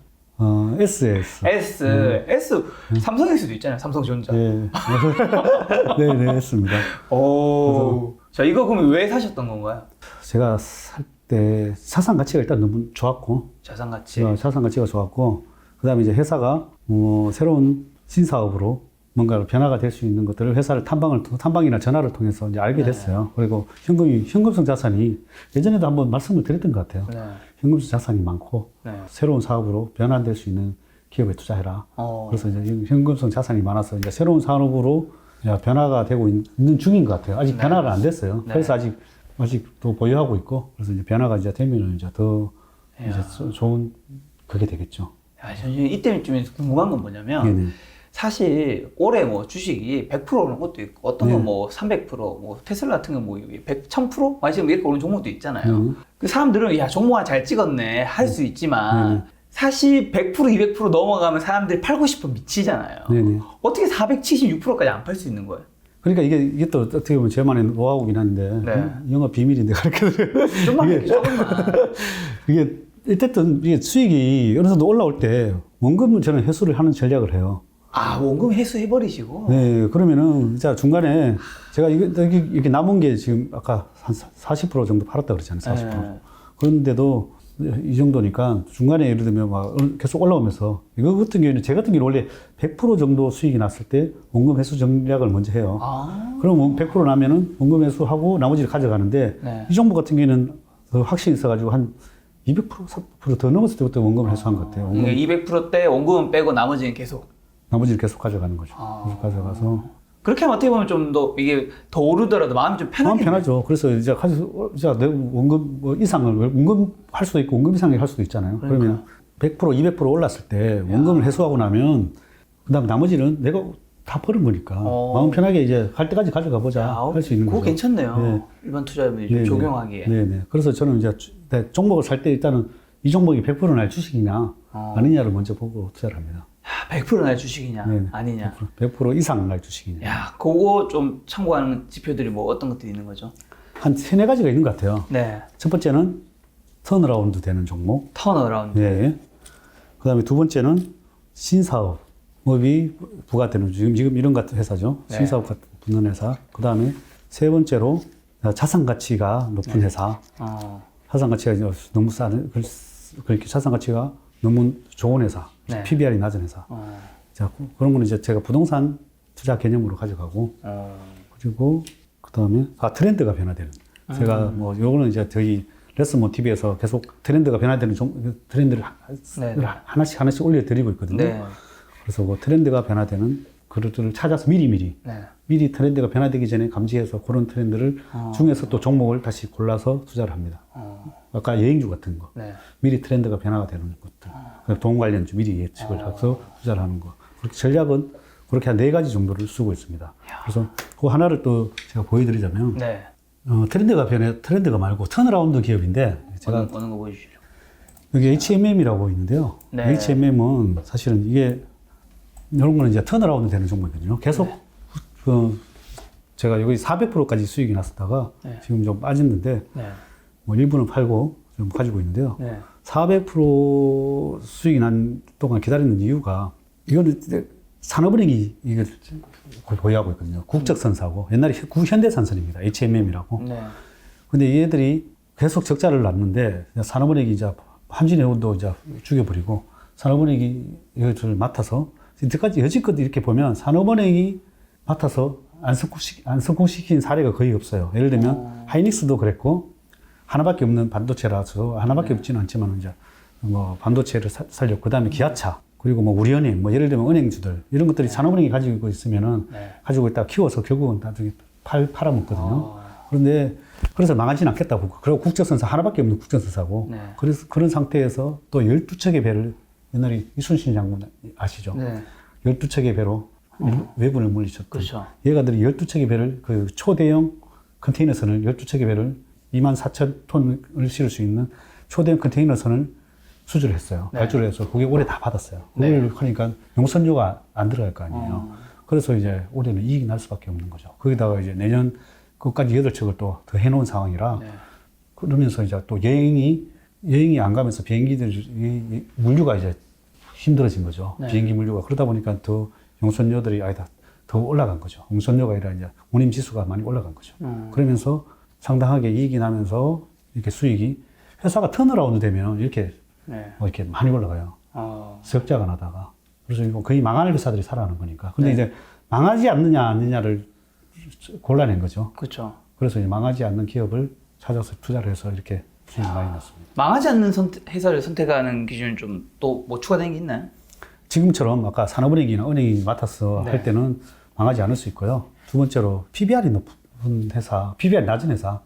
SS. S. 삼성일 수도 있잖아요. 삼성전자. 네, 네, 네, 했습니다. 오. 자, 이거 그러면 왜 사셨던 건가요? 제가 살 때 자산 가치가 일단 너무 좋았고, 자산 가치. 자산 가치가 좋았고, 그 다음에 이제 회사가 새로운 신사업으로 뭔가 변화가 될 수 있는 것들을 회사를 탐방이나 전화를 통해서 이제 알게 됐어요. 그리고 현금성 자산이 예전에도 한번 말씀을 드렸던 것 같아요. 네. 현금성 자산이 많고, 네. 새로운 사업으로 변환될 수 있는 기업에 투자해라. 그래서 이제 현금성 자산이 많아서 이제 새로운 산업으로 이제 변화가 되고 있는 중인 것 같아요. 아직 변화가 안 됐어요. 네. 그래서 아직도 보유하고 있고, 그래서 이제 변화가 이제 되면은 이제 더 이제 좋은 그게 되겠죠. 야, 저는 이때쯤에 궁금한 건 뭐냐면, 네네. 사실 올해 뭐 주식이 100% 오른 것도 있고, 어떤 네. 건 뭐 300%, 뭐 테슬라 같은 건 뭐 100, 1000%? 지금 이렇게 오른 종목도 있잖아요. 그 사람들은 야, 종목 잘 찍었네 할 수 있지만, 사실 100%, 200% 넘어가면 사람들이 팔고 싶어 미치잖아요. 네네. 어떻게 476%까지 안 팔 수 있는 거예요? 그러니까 이게 또 어떻게 보면 저만의 노하우긴 한데, 네. 영업 비밀인데, 그렇게. 좀만 이렇게 조금만. 이게, 어쨌든 이게 수익이 어느 정도 올라올 때 원금은 저는 회수를 하는 전략을 해요. 아, 원금 회수해버리시고? 네, 그러면은, 자, 중간에 제가 이게 남은 게 지금 아까 한 40% 정도 팔았다 그랬잖아요, 40%. 네. 그런데도 이 정도니까 중간에 예를 들면 막 계속 올라오면서 이거 같은 경우에는 제 같은 경우는 원래 100% 정도 수익이 났을 때 원금 회수 전략을 먼저 해요. 그럼 100% 나면은 원금 회수하고 나머지를 가져가는데 네. 이 정도 같은 경우에는 더 확신이 있어가지고 한 200%, 3%더 넘었을 때부터 원금을 회수한 것 같아요. 원금. 200%대 원금은 빼고 나머지는 계속. 나머지를 계속 가져가는 거죠. 계속 가져가서. 그렇게 하면 어떻게 보면 좀 더 이게 더 오르더라도 마음이 좀 마음 편하게. 편하죠. 그래서 이제 내 원금 뭐 이상을 원금 할 수도 있고 원금 이상을 할 수도 있잖아요. 그러면 100%, 200% 올랐을 때 원금을 회수하고 나면 그다음 나머지는 내가 다 버린 거니까 마음 편하게 이제 갈 때까지 가져가 보자 할 수 있는 그거 거죠. 괜찮네요. 네. 일반 투자자분이 좀 네네. 적용하기에. 네네. 그래서 저는 이제 종목을 살 때 일단은 이 종목이 100%날 주식이냐 아니냐를 먼저 보고 투자를 합니다. 100%날 주식이냐 네네. 아니냐. 100% 이상 날 주식이냐. 야, 그거 좀 참고하는 지표들이 뭐 어떤 것들이 있는 거죠? 한 3-4가지가 있는 것 같아요. 네. 첫 번째는 턴어라운드 되는 종목. 턴어라운드. 네. 그 다음에 두 번째는 신사업이 부과되는, 지금 이런 같은 회사죠. 네. 신사업 같은 붙는 회사. 그 다음에 세 번째로 자산 가치가 높은 회사. 자산 가치가 너무 그렇게 자산 가치가 너무 좋은 회사. 네. PBR이 낮은 회사. 자, 그런 거는 이제 제가 부동산 투자 개념으로 가져가고, 그리고 그 다음에 트렌드가 변화되는. 제가 뭐 요거는 이제 저희 레슨모 TV에서 계속 트렌드가 변화되는 트렌드를 하나씩 올려드리고 있거든요. 네. 그래서 그 트렌드가 변화되는 그것들을 찾아서 미리 트렌드가 변화되기 전에 감지해서 그런 트렌드를 중에서 또 종목을 다시 골라서 투자를 합니다. 아까 여행주 같은 거. 네. 미리 트렌드가 변화가 되는 것들. 돈 관련주 미리 예측을 해서 투자를 하는 거. 그렇게 전략은 그렇게 한 4가지 정도를 쓰고 있습니다. 그래서 그 하나를 또 제가 보여드리자면, 네. 트렌드가 말고 턴어라운드 기업인데, 제가 어느 거 보여주시죠? 여기 HMM이라고 있는데요. 네. HMM은 사실은 이게, 이런 거는 이제 턴어라운드 되는 종목이거든요. 계속, 제가 여기 400%까지 수익이 났었다가, 지금 좀 빠졌는데, 뭐 일부는 팔고 좀 가지고 있는데요. 400% 수익이 난 동안 기다리는 이유가, 이거는 산업은행이 이걸 보유하고 있거든요. 국적선사고, 옛날에 현대산선입니다. HMM이라고. 근데 얘들이 계속 적자를 났는데, 산업은행이 이제 한진해운도 이제 죽여버리고, 산업은행이 이것을 맡아서, 여지껏 이렇게 보면 산업은행이 맡아서 안 성공시킨 사례가 거의 없어요. 예를 들면 하이닉스도 그랬고 하나밖에 없는 반도체라서 하나밖에 없지는 않지만 이제 뭐 반도체를 살렸고 그다음에 기아차 그리고 뭐 우리은행 뭐 예를 들면 은행주들 이런 것들이 산업은행이 가지고 있으면은 가지고 있다가 키워서 결국은 나중에 팔아먹거든요. 그런데 그래서 망하진 않겠다고. 그리고 국제선사 하나밖에 없는 국제선사고. 그래서 그런 상태에서 또 12척의 배를 옛날에 이순신 장군 아시죠? 12척의 배로 외군을 물리쳤던. 그렇죠. 얘가들이 12척의 배를 그 초대형 컨테이너선을 12척의 배를 24,000톤을 실을 수 있는 초대형 컨테이너선을 수주를 했어요. 발주를 해서 그게 올해 다 받았어요. 그걸 하니까 용선료가 안 들어갈 거 아니에요. 그래서 이제 올해는 이익이 날 수밖에 없는 거죠. 거기다가 이제 내년 그것까지 8척을 또 더 해놓은 상황이라 그러면서 이제 또 여행이 안 가면서 비행기들이 물류가 이제 힘들어진 거죠. 비행기 물류가. 그러다 보니까 더 용선료들이 아니다. 더 올라간 거죠. 용선료가 아니라 이제 운임 지수가 많이 올라간 거죠. 그러면서 상당하게 이익이 나면서 이렇게 수익이 회사가 턴어라운드 되면 이렇게 이렇게 많이 올라가요. 적자가 나다가. 그래서 이거 거의 망할 회사들이 살아나는 거니까. 근데 이제 망하지 않느냐 아니냐를 골라낸 거죠. 그렇죠. 그래서 이제 망하지 않는 기업을 찾아서 투자를 해서 이렇게 수익이 많이 났습니다. 망하지 않는 회사를 선택하는 기준은 좀 또 뭐 추가된 게 있나요? 지금처럼 아까 산업은행이나 은행이 맡아서 할 때는 망하지 않을 수 있고요. 두 번째로 PBR이 높은 회사, PBR이 낮은 회사,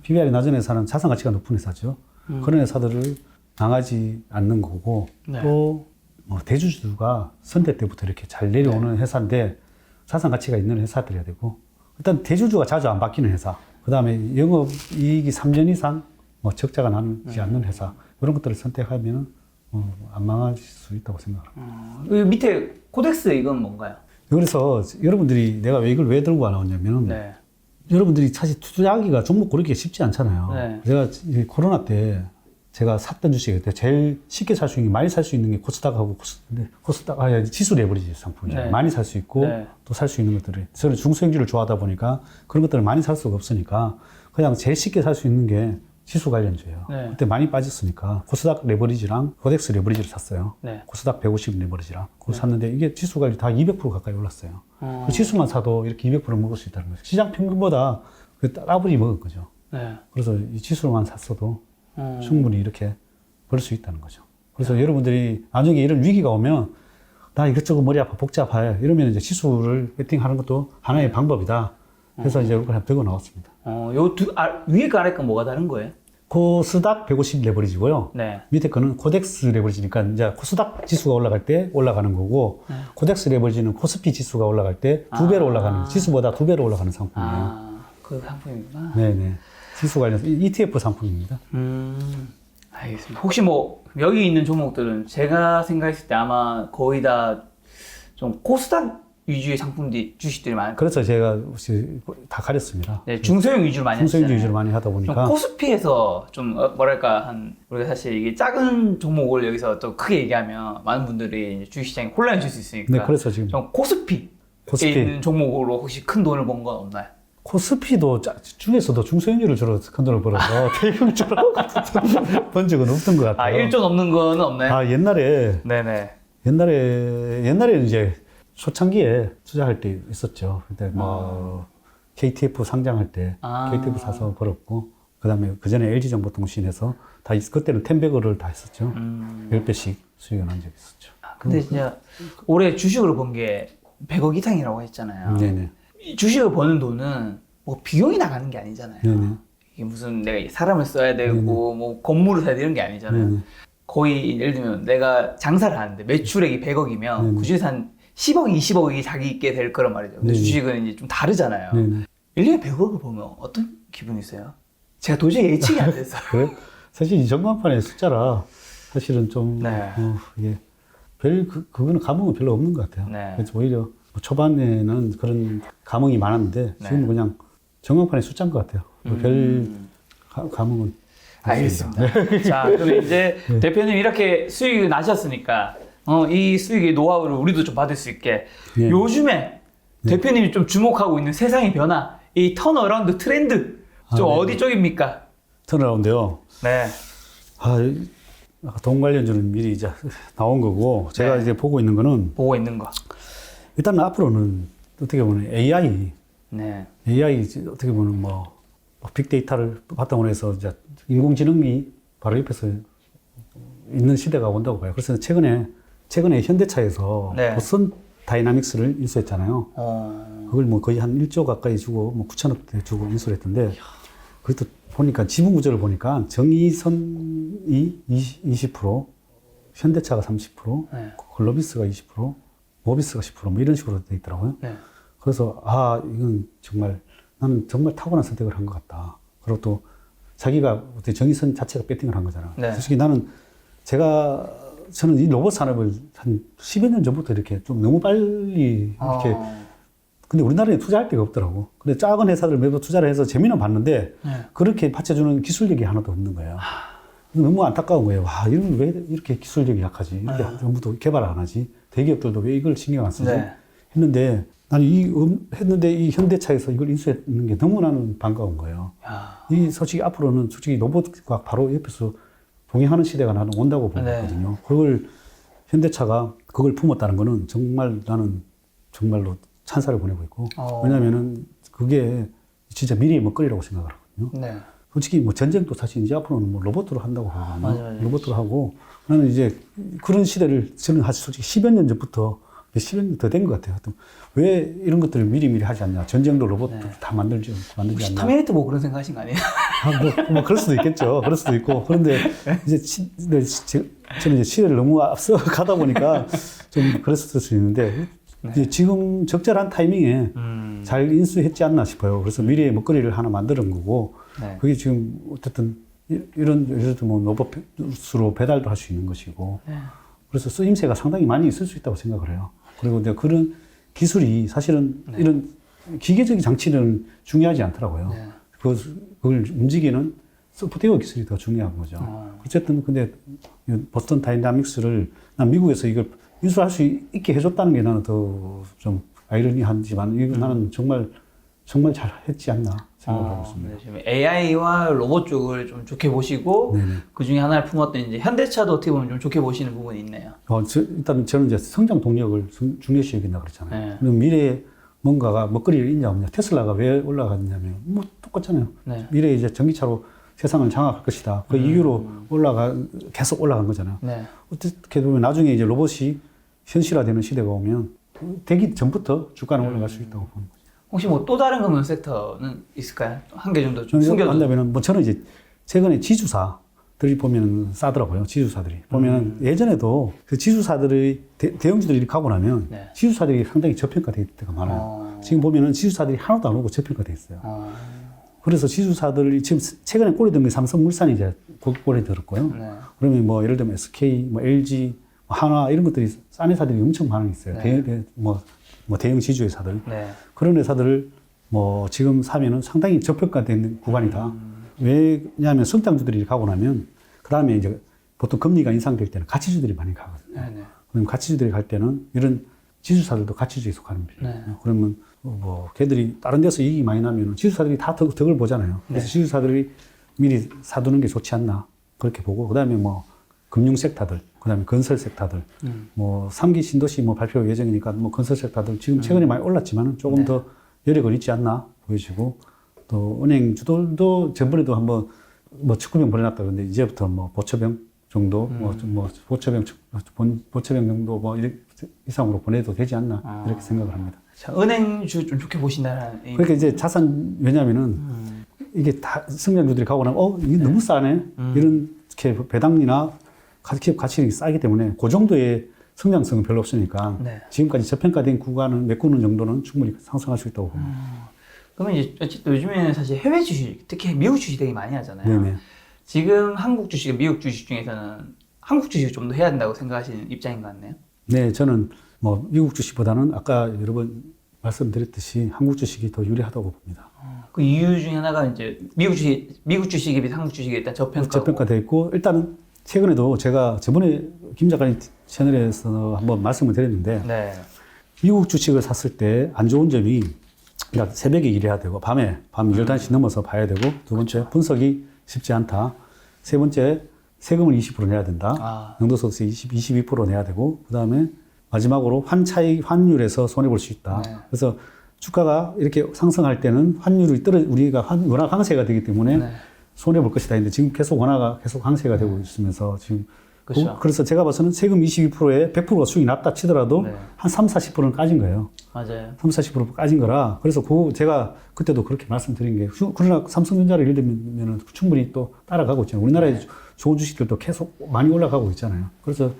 PBR이 낮은 회사는 자산 가치가 높은 회사죠. 그런 회사들을 망하지 않는 거고 또 뭐 대주주가 선대 때부터 이렇게 잘 내려오는 회사인데 자산 가치가 있는 회사들이어야 되고 일단 대주주가 자주 안 바뀌는 회사 그 다음에 영업이익이 3년 이상 뭐 적자가 나지 않는 회사 이런 것들을 선택하면 안 망할 수 있다고 생각합니다. 이 밑에 코덱스 이건 뭔가요? 그래서 여러분들이 내가 이걸 왜 들고 나왔냐면 여러분들이 사실 투자하기가 종목 고르기가 쉽지 않잖아요. 제가 이 코로나 때 제가 샀던 주식이 제일 쉽게 살 수 있는 게 많이 살 수 있는 게 코스닥하고 지수 레버리지 상품이죠. 많이 살 수 있고 또 살 수 있는 것들이 저는 중소형주를 좋아하다 보니까 그런 것들을 많이 살 수가 없으니까 그냥 제일 쉽게 살 수 있는 게 지수 관련주예요. 그때 많이 빠졌으니까 코스닥 레버리지랑 코덱스 레버리지를 샀어요. 코스닥 150 레버리지랑 그거 샀는데 이게 지수 관리 다 200% 가까이 올랐어요. 그 지수만 사도 이렇게 200% 먹을 수 있다는 거죠. 시장 평균보다 따블이 먹은 거죠. 그래서 이 지수만 샀어도 충분히 이렇게 벌 수 있다는 거죠. 그래서 여러분들이 나중에 이런 위기가 오면 나 이것저것 머리 아파 복잡해 이러면 이제 지수를 배팅하는 것도 하나의 방법이다. 그래서 이제 이걸 들고 나왔습니다. 위에가 아래가 뭐가 다른 거예요? 코스닥 150 레버리지고요. 밑에 거는 코덱스 레버리지니까 이제 코스닥 지수가 올라갈 때 올라가는 거고 코덱스 레버리지는 코스피 지수가 올라갈 때 2배로 올라가는 지수보다 2배로 올라가는 상품이에요. 그 상품이구나. 네네. 지수 관련해서 ETF 상품입니다. 알겠습니다. 혹시 뭐 여기 있는 종목들은 제가 생각했을 때 아마 거의 다 좀 코스닥 위주의 상품들이 주식들이 많아요. 그래서 제가 혹시 다 가렸습니다. 중소형 위주로 많이 중소형 하시잖아요. 위주로 많이 하다 보니까 코스피에서 좀 뭐랄까 우리가 사실 이게 작은 종목을 여기서 또 크게 얘기하면 많은 분들이 주식시장에 혼란이 줄 수 있으니까. 네, 그래서 지금 좀 코스피에 있는 종목으로 혹시 큰 돈을 번 건 없나요? 코스피도 중에서도 중소형주를 주로 큰 돈을 벌어서 대형주로 번 적은 없던 것 같아요. 1조 넘는 거는 없나요? 옛날에 이제 초창기에 투자할 때 있었죠. 그때 뭐 KTF 상장할 때 KTF 사서 벌었고 그다음에 그 전에 LG정보통신에서 다 그때는 10배를 다 했었죠. 10배씩 수익이 난 적이 있었죠. 근데 진짜 올해 주식으로 번 게 100억 이상이라고 했잖아요. 네네. 이 주식을 버는 돈은 뭐 비용이 나가는 게 아니잖아요. 네네. 이게 무슨 내가 사람을 써야 되고 뭐 건물을 사야 되는 이런 게 아니잖아요. 네네. 거의 예를 들면 내가 장사를 하는데 매출액이 100억이면 그 중에서 한 10억, 20억이 자기께 될 거란 말이죠. 근데 주식은 이제 좀 다르잖아요. 1년에 100억을 보면 어떤 기분이세요? 제가 도저히 예측이 안 됐어요. 그래? 사실 이 전광판의 숫자라 사실은 좀 이게 그거는 감흥은 별로 없는 것 같아요. 그래서 오히려 뭐 초반에는 그런 감흥이 많았는데 지금은 그냥 전광판의 숫자인 것 같아요. 별 감흥은 알겠습니다. 자, 그럼 이제 대표님 이렇게 수익이 나셨으니까 이 수익의 노하우를 우리도 좀 받을 수 있게 요즘에 대표님이 좀 주목하고 있는 세상의 변화, 이 턴어라운드 트렌드 좀 어디 쪽입니까? 턴어라운드요. 아까 돈 관련주는 미리 이제 나온 거고 제가 이제 보고 있는 거 일단 일단 앞으로는 어떻게 보면 AI 네. 어떻게 보면 뭐 빅데이터를 바탕으로 해서 이제 인공지능이 바로 옆에서 있는 시대가 온다고 봐요. 그래서 최근에 현대차에서 네. 보선 다이나믹스를 인수했잖아요. 그걸 뭐 거의 한 1조 가까이 주고 뭐 9천억대 주고 인수를 했던데 그것도 보니까 지분 구조를 보니까 정의선이 20%, 현대차가 30%, 네. 글로비스가 20%, 모비스가 10%뭐 이런 식으로 돼 있더라고요. 네. 그래서 이건 정말 나는 정말 탁월한 선택을 한 것 같다. 그리고 또 자기가 어떻게 정의선 자체가 배팅을 한 거잖아. 네. 솔직히 저는 이 로봇 산업을 한 10여 년 전부터 이렇게 좀 너무 빨리 이렇게 근데 우리나라에 투자할 데가 없더라고. 근데 작은 회사들 매번 투자를 해서 재미는 봤는데 네. 그렇게 받쳐주는 기술력이 하나도 없는 거예요. 너무 안타까운 거예요. 이런 왜 이렇게 기술력이 약하지? 이렇게 정부도 개발 안 하지? 대기업들도 왜 이걸 신경 안 쓰지? 네. 했는데 나는 이 현대차에서 이걸 인수했는 게 너무 나는 반가운 거예요. 솔직히 앞으로는 솔직히 로봇과 바로 옆에서 동행하는 시대가 나는 온다고 보거든요. 네. 그걸 현대차가 그걸 품었다는 거는 정말 나는 정말로 찬사를 보내고 있고 왜냐면은 그게 진짜 미래의 먹거리라고 생각을 하거든요. 네. 솔직히 뭐 전쟁도 사실 이제 앞으로는 뭐 로봇으로 한다고 하거든요. 맞아요. 로봇으로 하고 나는 이제 그런 시대를 저는 사실 솔직히 10여 년 전부터 10여 년 더 된 것 같아요. 왜 이런 것들을 미리미리 하지 않냐. 전쟁도 로봇도 다 만들지 않냐. 터미네이터 뭐 그런 생각 하신 거 아니에요? 뭐 그럴 수도 있겠죠. 그럴 수도 있고. 그런데 이제 저는 이제 시대를 너무 앞서 가다 보니까 좀 그랬을 수 있는데 이제 지금 적절한 타이밍에 잘 인수했지 않나 싶어요. 그래서 미래의 먹거리를 하나 만드는 거고 그게 지금 어쨌든 이런 예를 들면 뭐 로봇으로 배달도 할 수 있는 것이고 그래서 쓰임새가 상당히 많이 있을 수 있다고 생각을 해요. 그리고 이제 그런 기술이 사실은 이런 기계적인 장치는 중요하지 않더라고요. 그걸 움직이는 소프트웨어 기술이 더 중요한 거죠. 어쨌든 근데 보스턴 다이나믹스를 난 미국에서 이걸 인수할 수 있게 해줬다는 게 나는 더 좀 아이러니하지만 이거 나는 정말 잘 했지 않나 생각을 하고 있습니다. 지금 AI와 로봇 쪽을 좀 좋게 보시고 그 중에 하나를 품었던 이제 현대차도 어떻게 보면 좀 좋게 보시는 부분이 있네요. 일단 저는 이제 성장 동력을 중요시 여긴다 그랬잖아요. 그럼 미래에 뭔가가 먹거리를 있냐 없냐. 테슬라가 왜 올라갔냐면 뭐 똑같잖아요. 미래에 이제 전기차로 세상을 장악할 것이다. 그 이유로 계속 올라간 거잖아요. 어떻게 보면 나중에 이제 로봇이 현실화되는 시대가 오면 되기 전부터 주가는 올라갈 수 있다고 보는 거죠. 혹시 뭐 또 다른 금융 섹터는 있을까요? 한 개 정도 좀 숨겨두면. 뭐 저는 이제 최근에 지주사들이 보면 싸더라고요. 지주사들이 보면 예전에도 그 지주사들의 대형주들이 가고 나면 지주사들이 상당히 저평가될 때가 많아요. 지금 보면은 지주사들이 하나도 안 오고 저평가돼 있어요. 그래서 지주사들이 지금 최근에 꼬리든 게 삼성물산이 이제 꼬리 들었고요. 그러면 뭐 예를 들면 SK, 뭐 LG, 한화 이런 것들이 싼 회사들이 엄청 많이 있어요. 대형 지주 회사들. 그런 회사들을 뭐 지금 사면은 상당히 저평가된 구간이다. 왜냐하면 성장주들이 가고 나면 그 다음에 이제 보통 금리가 인상될 때는 가치주들이 많이 가거든요. 그럼 가치주들이 갈 때는 이런 지주사들도 가치주에 속하는 편이에요. 그러면 뭐 걔들이 다른 데서 이익이 많이 나면 지주사들이 다 덕을 보잖아요. 그래서 지주사들이 미리 사두는 게 좋지 않나 그렇게 보고 그 다음에 뭐 금융 섹터들, 그 다음에 건설 섹터들, 뭐 3기 신도시 뭐 발표 예정이니까 뭐 건설 섹터들 지금 최근에 많이 올랐지만 조금 더 여력을 있지 않나 보여지고 또 은행주들도 전번에도 한번 뭐 축구병 보내놨다 그러는데 이제부터 뭐 보처병 정도, 뭐 보처병 정도 뭐 이상으로 보내도 되지 않나 이렇게 생각을 합니다. 자, 은행주 좀 좋게 보신다는. 그러니까 이제 자산 왜냐면은 이게 다 성장주들이 가고 나면 이게 너무 싸네 이렇게 배당이나 기업 가치가 싸기 때문에 그 정도의 성장성은 별로 없으니까 지금까지 저평가된 구간을 메꾸는 정도는 충분히 상승할 수 있다고 봅니다. 그러면 이제 어쨌든 요즘에는 사실 해외 주식, 특히 미국 주식 되게 많이 하잖아요. 지금 한국 주식, 미국 주식 중에서는 한국 주식을 좀 더 해야 된다고 생각하시는 입장인 것 같네요. 네, 저는 뭐 미국 주식보다는 아까 여러 번 말씀드렸듯이 한국 주식이 더 유리하다고 봅니다. 그 이유 중에 하나가 이제 미국 주식에 비해 한국 주식이 일단 저평가되어 있고 일단은 최근에도 제가 저번에 김 작가님 채널에서 한번 말씀을 드렸는데 미국 주식을 샀을 때 안 좋은 점이 그러니까 새벽에 일해야 되고 밤 11시 넘어서 봐야 되고 두 번째 분석이 쉽지 않다. 세 번째 세금을 20% 내야 된다. 양도소득세 22% 내야 되고 그 다음에 마지막으로 환율에서 손해볼 수 있다. 네. 그래서 주가가 이렇게 상승할 때는 환율이 우리가 원화 강세가 되기 때문에 네. 손해볼 것이다. 근데 지금 계속 원화가 계속 강세가 되고 있으면서 지금 그렇죠. 그래서 제가 봐서는 세금 22%에 100%가 수익이 났다 치더라도 네. 한 30-40%는 까진 거예요. 맞아요. 30-40% 까진 거라. 그래서 제가 그때도 그렇게 말씀드린 게 그러나 삼성전자를 예를 들면 충분히 또 따라가고 있잖아요. 우리나라의 좋은 주식들도 계속 많이 올라가고 있잖아요. 그래서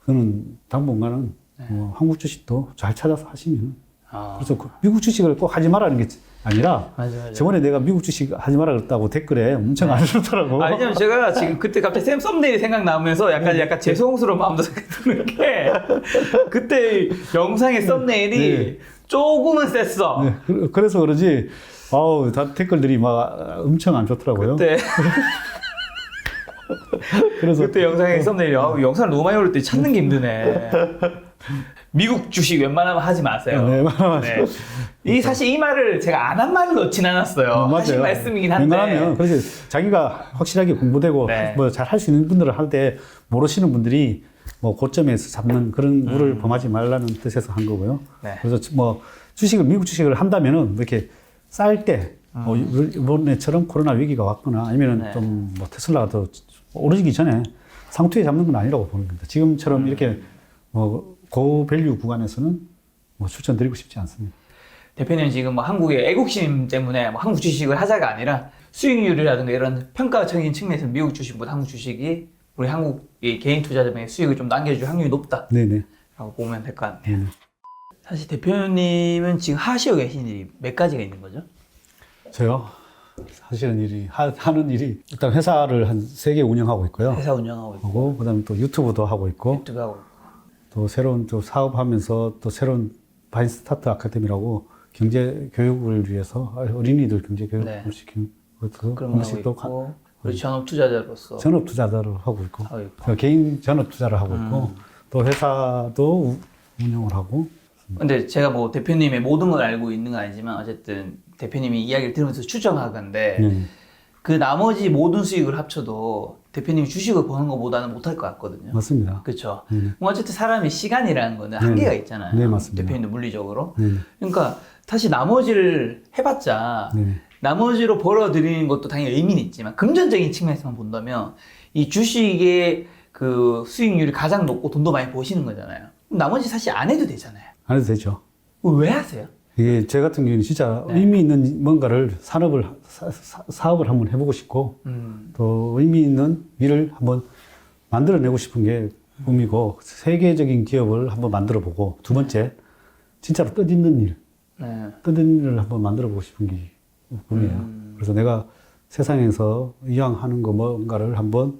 저는 당분간은 한국 주식도 잘 찾아서 하시면 그래서 미국 주식을 꼭 하지 말라는 게 아니라 맞아요. 저번에 내가 미국 주식 하지 마라 그랬다고 댓글에 엄청 안 좋더라고. 왜냐면 제가 지금 그때 갑자기 샘 썸네일이 생각나면서 약간 죄송스러운 마음도 드는 게 그때 영상의 썸네일이 조금은 셌어. 네, 그래서 그러지, 다 댓글들이 막 엄청 안 좋더라고요. 그때 그래서 그때 영상의 썸네일이 영상을 너무 많이 올릴 때 찾는 게 힘드네. 미국 주식 웬만하면 하지 마세요. 네, 네. 이 사실 이 말을 제가 안 한 말을 넣진 않았어요. 하신 말씀이긴 한데. 웬만하면 그래서 자기가 확실하게 공부되고 네. 뭐 잘 할 수 있는 분들은 할 때 모르시는 분들이 뭐 고점에서 잡는 그런 물을 범하지 말라는 뜻에서 한 거고요. 네. 그래서 뭐 미국 주식을 한다면은 뭐 이렇게 쌀 때 이번에처럼 코로나 위기가 왔거나 아니면은 네. 좀 뭐 테슬라가 더 오르기 전에 상투에 잡는 건 아니라고 보는 겁니다. 지금처럼 이렇게 뭐 고밸류 구간에서는 뭐 추천드리고 싶지 않습니다. 대표님 지금 뭐 한국의 애국심 때문에 뭐 한국 주식을 하자가 아니라 수익률이라든가 이런 평가적인 측면에서 미국 주식보다 한국 주식이 우리 한국의 개인 투자자들에게 수익을 좀 남겨줄 확률이 높다. 네네. 라고 보면 될 것 같네요. 네네. 사실 대표님은 지금 하시고 계신 일이 몇 가지가 있는 거죠? 저요? 하는 일이 일단 회사를 한 3개 운영하고 있고요. 회사 운영하고 있고 하고 그다음에 또 유튜브도 하고 있고 유튜브 하고 있고. 또 새로운 또 사업하면서 또 새로운 바인 스타트 아카데미라고 경제 교육을 위해서 어린이들 경제 교육을 네. 시키는 것도 그런 거 하고 있고 그리고 전업 투자자로서 전업 투자자를 하고 있고 하고 있고. 제가 개인 전업 투자를 하고 있고 또 회사도 운영을 하고. 근데 제가 뭐 대표님의 모든 걸 알고 있는 건 아니지만 어쨌든 대표님이 이야기를 들으면서 추정하건데 그 나머지 모든 수익을 합쳐도 대표님이 주식을 버는 것보다는 못할 것 같거든요. 맞습니다. 그렇죠. 뭐 어쨌든 사람이 시간이라는 거는 네. 한계가 있잖아요. 네, 맞습니다. 대표님도 물리적으로. 네. 그러니까 사실 나머지를 해봤자 네. 나머지로 벌어들이는 것도 당연히 의미는 있지만 금전적인 측면에서만 본다면 이 주식의 그 수익률이 가장 높고 돈도 많이 버시는 거잖아요. 그럼 나머지 사실 안 해도 되잖아요. 안 해도 되죠. 왜 하세요? 이게 제 같은 경우는 진짜 의미 있는 뭔가를 사업을 한번 해보고 싶고 또 의미 있는 일을 한번 만들어내고 싶은 게 꿈이고 세계적인 기업을 한번 만들어보고 두 번째 진짜로 뜻있는 일, 뜻있는 일을 한번 만들어보고 싶은 게 꿈이에요. 그래서 내가 세상에서 이왕 하는 거 뭔가를 한번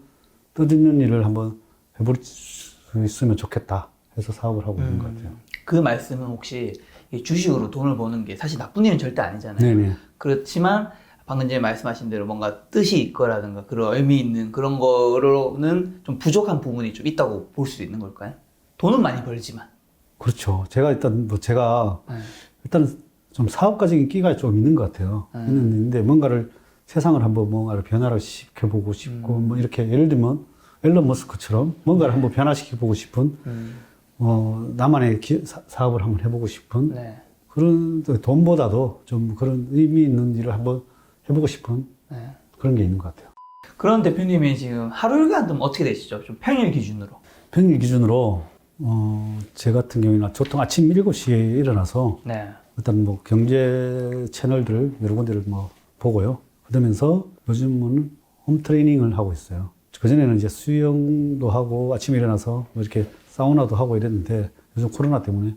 뜻있는 일을 한번 해볼 수 있으면 좋겠다 해서 사업을 하고 있는 것 같아요. 그 말씀은 혹시 이 주식으로 돈을 버는 게 사실 나쁜 일은 절대 아니잖아요. 네네. 그렇지만 방금 전에 말씀하신 대로 뭔가 뜻이 있거라든가 그런 의미 있는 그런 거로는 좀 부족한 부분이 좀 있다고 볼 수도 있는 걸까요? 돈은 많이 벌지만. 그렇죠. 제가 일단 일단 좀 사업가적인 끼가 좀 있는 것 같아요. 있는데 뭔가를 세상을 한번 뭔가를 변화를 시켜보고 싶고 뭐 이렇게 예를 들면 앨런 머스크처럼 뭔가를 한번 변화시켜보고 싶은 나만의 사업을 한번 해보고 싶은 그런 돈보다도 좀 그런 의미 있는 일을 한번 해보고 싶은 그런 게 있는 것 같아요. 그런 대표님이 지금 하루 일과는 어떻게 되시죠? 좀 평일 기준으로. 평일 기준으로 제 같은 경우에는 보통 아침 7시에 일어나서 일단 뭐 경제 채널들 여러 군데를 뭐 보고요. 그러면서 요즘은 홈 트레이닝을 하고 있어요. 그전에는 이제 수영도 하고 아침에 일어나서 뭐 이렇게 사우나도 하고 이랬는데 요즘 코로나 때문에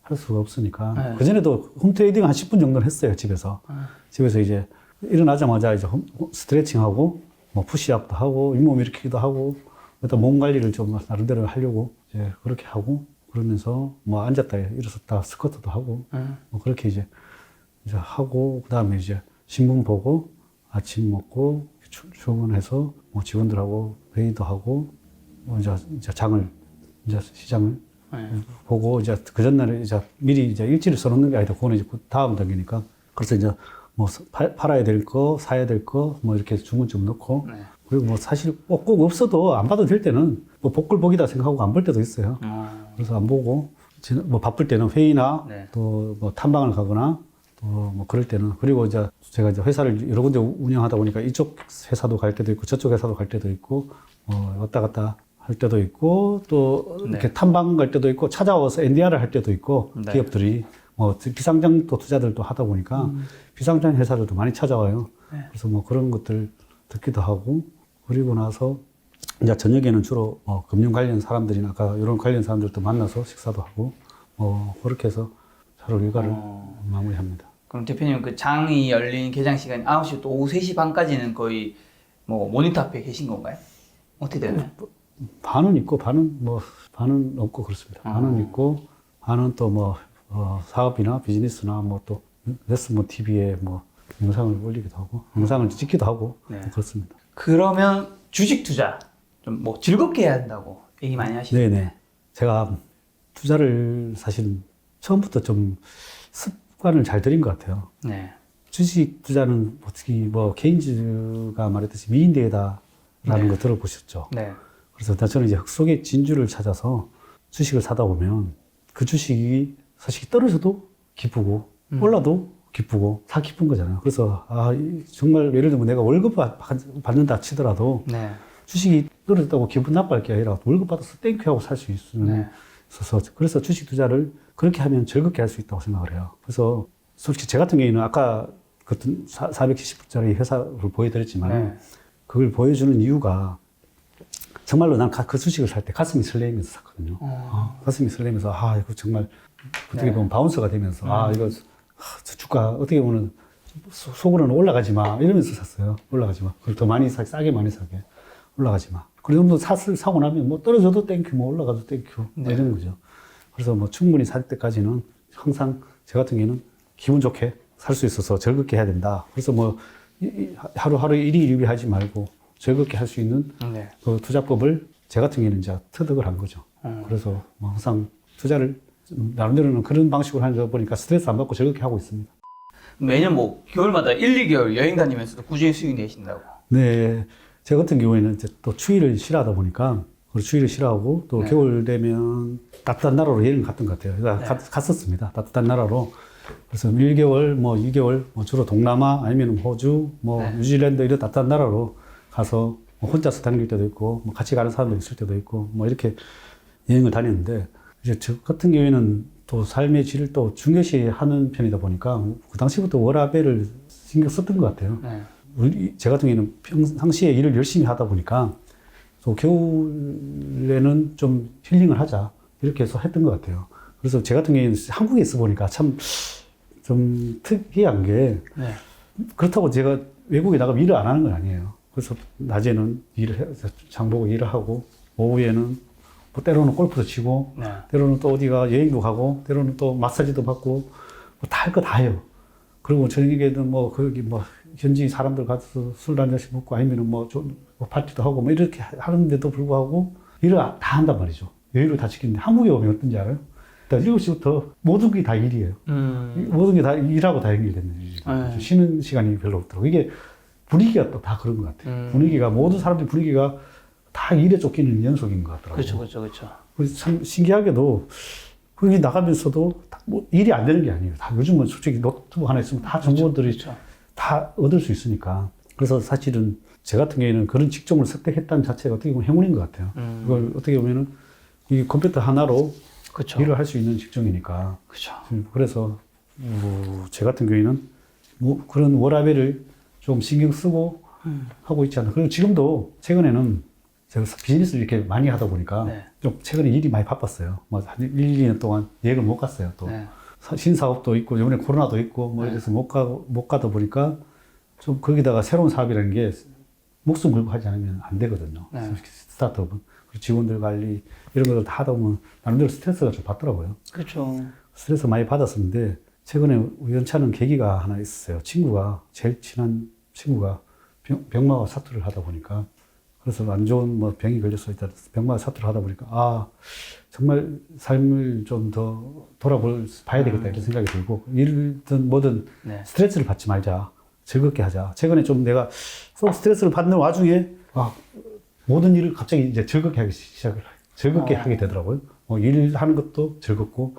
할 수가 없으니까 그전에도 홈 트레이닝 한 10분 정도는 했어요. 집에서 이제 일어나자마자 이제 스트레칭하고 뭐 푸시업도 하고 잇몸 일으키기도 하고 일단 몸 관리를 좀 나름대로 하려고 이제 그렇게 하고 그러면서 뭐 앉았다 일어섰다 스쿼트도 하고 뭐 그렇게 이제 하고 그다음에 이제 신문 보고 아침 먹고 출근해서 뭐 직원들하고 회의도 하고 뭐 이제 시장을 보고 이제 그 전날에 이제 미리 이제 일지를 써놓는 게 아니다. 그거는 이제 다음 단계니까. 그래서 이제 뭐 팔아야 될 거, 사야 될 거 뭐 이렇게 주문좀 넣고 그리고 뭐 사실 꼭 없어도 안 봐도 될 때는 뭐 복불복이다 생각하고 안 볼 때도 있어요. 그래서 안 보고 뭐 바쁠 때는 회의나 네. 또 뭐 탐방을 가거나 또 뭐 그럴 때는 그리고 이제 제가 이제 회사를 여러 군데 운영하다 보니까 이쪽 회사도 갈 때도 있고 저쪽 회사도 갈 때도 있고 왔다 갔다 할 때도 있고 또 이렇게 탐방 갈 때도 있고 찾아와서 NDR을 할 때도 있고 네. 기업들이 뭐 비상장 또 투자들도 하다 보니까 비상장 회사들도 많이 찾아와요. 네. 그래서 뭐 그런 것들 듣기도 하고 그리고 나서 이제 저녁에는 주로 금융 관련 사람들이나 아까 이런 관련 사람들도 만나서 식사도 하고 그렇게 해서 하루 일과를 마무리합니다. 그럼 대표님 그 장이 열린 개장 시간이 9시 또 오후 3시 반까지는 거의 뭐 모니터 앞에 계신 건가요? 어떻게 되나요? 반은 있고 반은 없고 그렇습니다. 반은 있고 반은 또 뭐 사업이나 비즈니스나 뭐 또 레슨모 TV에 뭐 영상을 올리기도 하고 영상을 찍기도 하고 네. 그렇습니다. 그러면 주식 투자 좀 뭐 즐겁게 해야 한다고 얘기 많이 하시는데. 네네. 제가 투자를 사실 처음부터 좀 습관을 잘 들인 것 같아요. 네. 주식 투자는 어떻게 뭐 케인즈가 말했듯이 미인대회다라는 네. 거 들어보셨죠? 네. 그래서 저는 이제 흙 속의 진주를 찾아서 주식을 사다 보면 그 주식이 사실 떨어져도 기쁘고 올라도 기쁘고 다 기쁜 거잖아요. 그래서 정말 예를 들면 내가 월급 받는다 치더라도 네. 주식이 떨어졌다고 기분 나빠할 게 아니라 월급 받아서 땡큐 하고 살 수 있어서 그래서 주식 투자를 그렇게 하면 즐겁게 할 수 있다고 생각을 해요. 그래서 솔직히 제 같은 경우에는 아까 그 470불짜리 회사를 보여드렸지만 네. 그걸 보여주는 이유가 정말로 난 그 주식을 살 때 가슴이 설레면서 샀거든요. 가슴이 설레면서 이거 정말 어떻게 보면 바운서가 되면서 이거 저 주가 어떻게 보면 속으로는 올라가지 마 이러면서 샀어요. 올라가지 마. 그걸 더 많이 싸게 많이 사게 올라가지 마. 그리고 뭐 사고 나면 뭐 떨어져도 땡큐, 뭐 올라가도 땡큐 이런 거죠. 그래서 뭐 충분히 살 때까지는 항상 제 같은 경우는 기분 좋게 살 수 있어서 즐겁게 해야 된다. 그래서 뭐 하루하루 일이 하지 말고 즐겁게 할 수 있는 네. 그 투자법을 제 같은 경우는 이제 터득을 한 거죠. 그래서 뭐 항상 투자를 나름대로는 그런 방식으로 하다 보니까 스트레스 안 받고 즐겁게 하고 있습니다. 매년 뭐 겨울마다 1, 2개월 여행 다니면서도 꾸준히 수익 내신다고. 네. 제 같은 경우에는 이제 또 추위를 싫어하다 보니까 그리고 추위를 싫어하고 또 네. 겨울 되면 따뜻한 나라로 여행을 갔던 것 같아요. 그래서 네. 갔었습니다. 따뜻한 나라로. 그래서 1개월, 뭐 2개월, 뭐 주로 동남아 아니면 호주, 뭐 네. 뉴질랜드 이런 따뜻한 나라로 가서 뭐 혼자서 다닐 때도 있고, 뭐 같이 가는 사람도 있을 때도 있고, 뭐 이렇게 여행을 다녔는데, 이제 저 같은 경우에는 또 삶의 질을 또 중요시하는 편이다 보니까 그 당시부터 워라밸을 신경 썼던 것 같아요. 네. 제 같은 경우에는 평상시에 일을 열심히 하다 보니까 또 겨울에는 좀 힐링을 하자 이렇게 해서 했던 것 같아요. 그래서 제 같은 경우에는 한국에 있어 보니까 참 좀 특이한 게 네. 그렇다고 제가 외국에 나가면 일을 안 하는 건 아니에요. 그래서 낮에는 일을 해서 장보고 일을 하고 오후에는 뭐 때로는 골프도 치고 네. 때로는 또 어디가 여행도 가고 때로는 또 마사지도 받고 뭐 다 할 거 다 해요. 그리고 저녁에는 뭐 거기 뭐 현지 사람들 가서 술 한 잔씩 먹고 아니면은 뭐 좀 파티도 하고 뭐 이렇게 하는데도 불구하고 일을 다 한단 말이죠. 여유를 다 지키는데 한국에 오면 어떤지 알아요? 7시부터 모든 게 다 일이에요. 모든 게 다 일하고 다 연결되는 일이죠. 네. 쉬는 시간이 별로 없더라고요. 이게 분위기가 또 다 그런 것 같아요. 분위기가 모든 사람들 분위기가 다 일에 쫓기는 연속인 것 같더라고요. 그렇죠. 그래서 참 신기하게도 거기 나가면서도 뭐 일이 안 되는 게 아니에요. 다 요즘은 솔직히 노트북 하나 있으면 다 정보원들이 그렇죠. 다 얻을 수 있으니까. 그래서 사실은 제 같은 경우에는 그런 직종을 선택했다는 자체가 어떻게 보면 행운인 것 같아요. 이걸 어떻게 보면은 이 컴퓨터 하나로 그렇죠. 일을 할 수 있는 직종이니까. 그렇죠. 그래서 제 같은 경우에는 뭐 그런 워라밸을 좀 신경 쓰고 하고 있지 않나. 그리고 지금도 최근에는 제가 비즈니스를 이렇게 많이 하다 보니까 네. 좀 최근에 일이 많이 바빴어요. 뭐 한 1, 2년 동안 여행을 못 갔어요. 또 네. 신사업도 있고 이번에 코로나도 있고 뭐 이래서 못 가다 보니까 좀 거기다가 새로운 사업이라는 게 목숨 걸고 하지 않으면 안 되거든요. 네. 스타트업은. 그리고 직원들 관리 이런 것들 다 하다 보면 나름대로 스트레스가 좀 받더라고요. 그렇죠. 스트레스 많이 받았었는데 최근에 우연찮은 계기가 하나 있었어요. 제일 친한 친구가 병마와 사투를 하다 보니까 그래서 안 좋은 뭐 병이 걸려서 일단 병마와 사투를 하다 보니까 정말 삶을 좀 더 봐야 되겠다 이런 생각이 들고 일든 뭐든 네. 스트레스를 받지 말자. 즐겁게 하자. 최근에 좀 내가 좀 스트레스를 받는 와중에 모든 일을 갑자기 이제 즐겁게 하게 되더라고요. 뭐 일하는 것도 즐겁고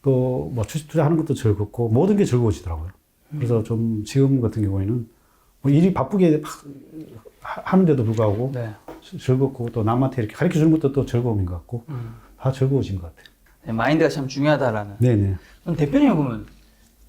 또 뭐 주식 투자하는 것도 즐겁고 모든 게 즐거워지더라고요. 그래서 좀 지금 같은 경우에는 뭐 일이 바쁘게 하는데도 불구하고 네. 즐겁고 또 남한테 이렇게 가르쳐 주는 것도 또 즐거움인 것 같고 다 즐거워진 것 같아요. 네, 마인드가 참 중요하다라는. 네네. 그럼 대표님 보면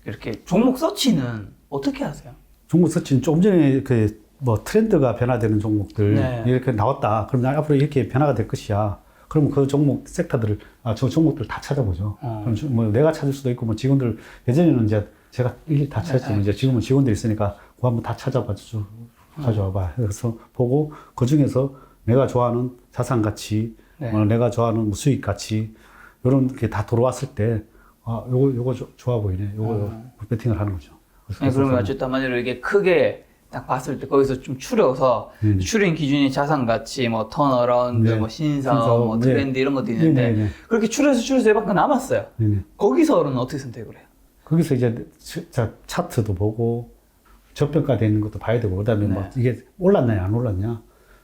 이렇게 종목 서치는 어떻게 하세요? 종목 서치는 조금 전에 그 뭐 트렌드가 변화되는 종목들 네. 이렇게 나왔다. 그럼 나 앞으로 이렇게 변화가 될 것이야. 그러면 그 종목 섹터들을 저 종목들 다 찾아보죠. 그럼 뭐 내가 찾을 수도 있고 뭐 직원들 예전에는 이제 제가 일일이 다 찾았지만 이제 지금은 직원들이 있으니까 그거 한번 다 찾아봐줘. 가져와봐. 그래서 보고 그 중에서 내가 좋아하는 자산 가치, 네. 내가 좋아하는 뭐 수익 가치 이런 게 다 들어왔을 때 요거 좋아 보이네. 요거 배팅을 하는 거죠. 네, 그러면 어쨌든 한마디로 이게 크게 딱 봤을 때 거기서 좀 추려서 추린 기준이 자산 가치, 뭐 턴어라운드, 네. 뭐 신사업, 신사업, 뭐 네. 트렌드 이런 것도 있는데 네네네. 그렇게 추려서 이만큼 남았어요. 네네. 거기서는 어떻게 선택을 해요? 거기서 이제 차트도 보고 저평가되는 것도 봐야 되고 그다음에 네. 뭐 이게 올랐냐 안 올랐냐.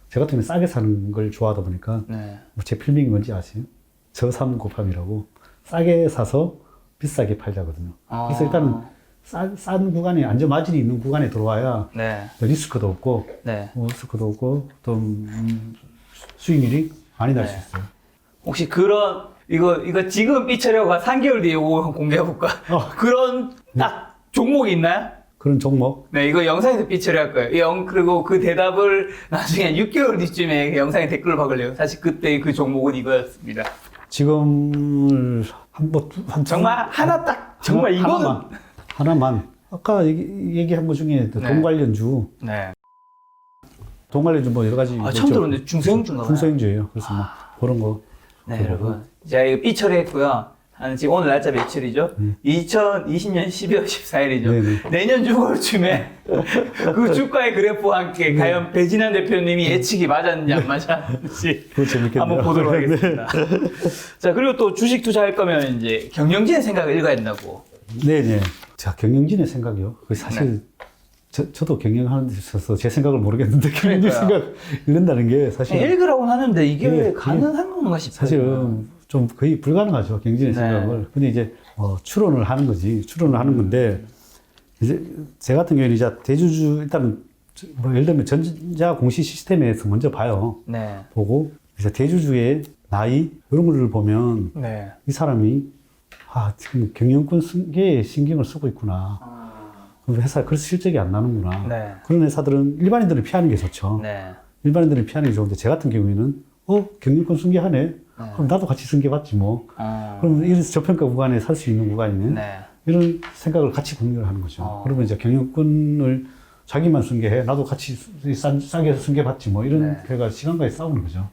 저 같은 경우는 싸게 사는 걸 좋아하다 보니까 네. 뭐 제 필명이 뭔지 아세요? 저삼 곱함이라고 싸게 사서 비싸게 팔자거든요. 그래서 일단은 싼 구간에 안전 마진이 있는 구간에 들어와야 네. 리스크도 없고 네. 리스크도 없고 또 수익률이 많이 날 수 네. 있어요. 혹시 그런 이거 지금 삐처리하고 한 3개월 뒤에 이거 공개해 볼까? 그런 딱 종목이 있나요? 그런 종목 네, 이거 영상에서 삐처리할 거예요. 그리고 그 대답을 나중에 6개월 뒤쯤에 영상에 댓글로 박을래요. 사실 그때 그 종목은 이거였습니다. 지금 한 정말 하나 딱 정말 이거는 하나만 아까 얘기한 것 중에 돈 네. 관련주 네. 돈 관련주 뭐 여러 가지 처음 들었는데 중소형주인가 봐요. 중소형주예요. 그래서 뭐 그런 거 네, 여러분. 제가 이거 삐처리했고요. 지금 오늘 날짜 며칠이죠? 2020년 12월 14일이죠. 네네. 내년 6월쯤에 그 주가의 그래프와 함께 과연 배진환 대표님이 예측이 맞았는지 안 맞았는지 그거 재밌겠네요. 한번 보도록 하겠습니다. 자, 그리고 또 주식 투자할 거면 이제 경영진의 생각을 읽어야 된다고. 네네. 자, 경영진의 생각이요. 그 사실 저도 경영하는 데 있어서 제 생각을 모르겠는데 경영진 생각 읽는다는 게 사실 읽으라고 하는데 이게 네, 가능한 건가 싶어요. 사실은 좀 거의 불가능하죠. 경진의 생각을. 근데 이제 추론을 하는 거지. 추론을 하는 건데 이제 제 같은 경우에는 이제 대주주 일단 뭐 예를 들면 전자 공시 시스템에서 먼저 봐요. 네. 보고 이제 대주주의 나이 이런 거를 보면 네. 이 사람이 지금 경영권 승계에 신경을 쓰고 있구나. 그럼 회사에 그래서 실적이 안 나는구나. 네. 그런 회사들은 일반인들은 피하는 게 좋죠. 네. 일반인들은 피하는 게 좋은데 제 같은 경우에는 경영권 승계하네. 그럼 나도 같이 승계받지 뭐. 그러면 이래서 저평가 구간에 살 수 있는 구간이네. 네. 이런 생각을 같이 공유를 하는 거죠. 그러면 이제 경영권을 자기만 승계해. 나도 같이 싸게 승계받지 뭐. 이런 걔가 시간과의 싸우는 거죠.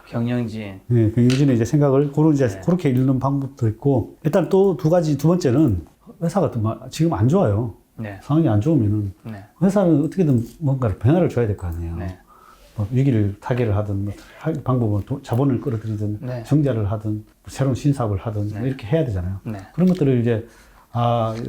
경영진. 네, 경영진의 이제 생각을 그렇게 읽는 방법도 있고, 일단 또 두 번째는 회사가 지금 안 좋아요. 네. 상황이 안 좋으면은 네. 회사는 어떻게든 뭔가 변화를 줘야 될 거 아니에요. 네. 뭐 위기를 타개를 하든 할 방법은 자본을 끌어들이든 네. 정자를 하든 새로운 신사업을 하든 뭐 이렇게 해야 되잖아요. 네. 그런 것들을 이제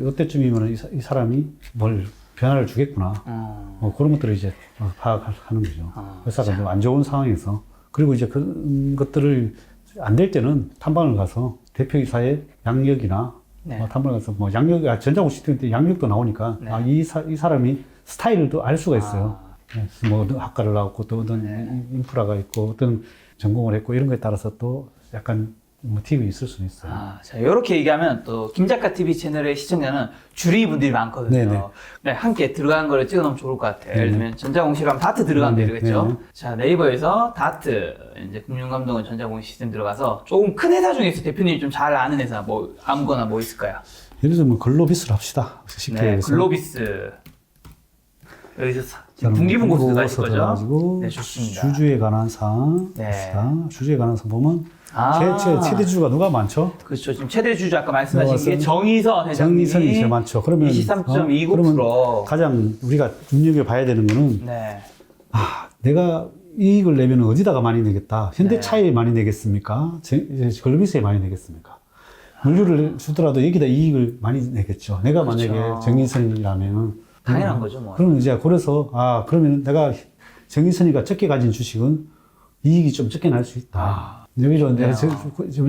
이때쯤이면 이 사람이 뭘 변화를 주겠구나. 그런 것들을 이제 파악하는 거죠. 회사가 좀 안 좋은 상황에서. 그리고 이제 그런 것들을 안 될 때는 탐방을 가서 대표이사의 양력이나 탐방을 가서 뭐 전자공 시스템 때 양력도 나오니까 이 사람이 스타일을 또 알 수가 있어요. 뭐 학과를 나왔고 또 어떤 인프라가 있고 어떤 전공을 했고 이런 거에 따라서 또 약간 팁이 있을 수는 있어요. 자, 이렇게 얘기하면 또 김작가 TV 채널의 시청자는 주리 분들이 많거든요. 네네. 네, 함께 들어간 거를 찍어 놓으면 좋을 것 같아요. 예를 들면 전자공시라면 다트 들어가면 네네. 되겠죠. 네네. 자, 네이버에서 다트, 이제 금융감독원 전자공시 시스템 들어가서 조금 큰 회사 중에서 대표님이 좀 잘 아는 회사 뭐 아무거나 뭐 있을까요? 예를 들면 글로비스를 합시다. 쉽게 네, 얘기해서. 글로비스. 여기서 분기분고 들어가실 거죠? 들어가지고 네, 좋습니다. 주주에 관한 사항 네. 합시다. 주주에 관한 사항 보면 아. 최대 주주가 누가 많죠? 그렇죠. 지금 최대 주주 아까 말씀하신 게 맞습니다. 정의선 회장님이 정의선이 제일 많죠. 그러면 23.29%. 그러면 가장 우리가 눈여겨봐야 되는 거는 네. 내가 이익을 내면 어디다가 많이 내겠다. 현대차에 많이 내겠습니까? 글로비스에 많이 내겠습니까? 물류를 주더라도 여기다 이익을 많이 내겠죠. 내가 그렇죠. 만약에 정의선이라면 당연한 거죠, 뭐. 그러면 이제 그래서 그러면 내가 정의선이가 적게 가진 주식은 이익이 좀 적게 날 수 있다. 오히려 내가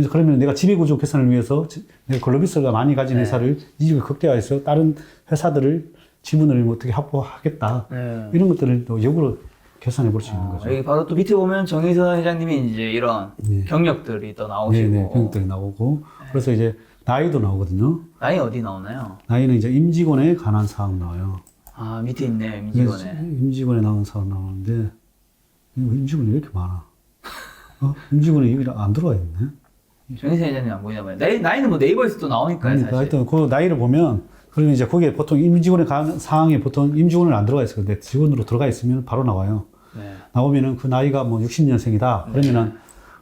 그러면 내가 지배구조 개선을 위해서 내가 글로비스가 많이 가진 회사를 이익을 극대화해서 다른 회사들을 지분을 뭐 어떻게 확보하겠다 이런 것들을 또 역으로 계산해 볼 수 있는 거죠. 여기 바로 또 밑에 보면 정의선 회장님이 이제 이런 경력들이 또 나오시고. 네네, 경력들이 나오고. 그래서 이제 나이도 나오거든요. 나이 어디 나오나요? 나이는 이제 임직원에 관한 사항 나와요. 아, 밑에 있네요, 임직원에. 임직원에 나온 사항 나오는데, 임직원이 왜 이렇게 많아? 임직원이 여기 안 들어와 있네? 정의선 회장님 안 보이나 봐요. 나이는 뭐 네이버에서 또 나오니까요, 사실. 하여튼 그 나이를 보면, 그러면 이제 거기에 보통 임직원에 관한 사항에 보통 임직원을 안 들어가 있어요. 근데 직원으로 들어가 있으면 바로 나와요. 네. 나오면은 그 나이가 뭐 60년생이다. 그러면은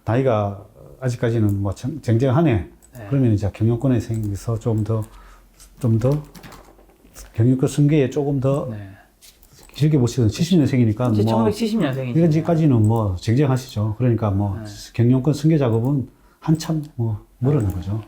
나이가 아직까지는 뭐 쟁쟁하네. 그러면 이제 경영권에 생겨서 좀 더 경영권 승계에 조금 더 길게 보시면 70년생이니까 뭐 1970년생이죠. 이런지까지는 뭐 쟁쟁하시죠. 그러니까 뭐 경영권 승계 작업은 한참 뭐 멀었는 거죠.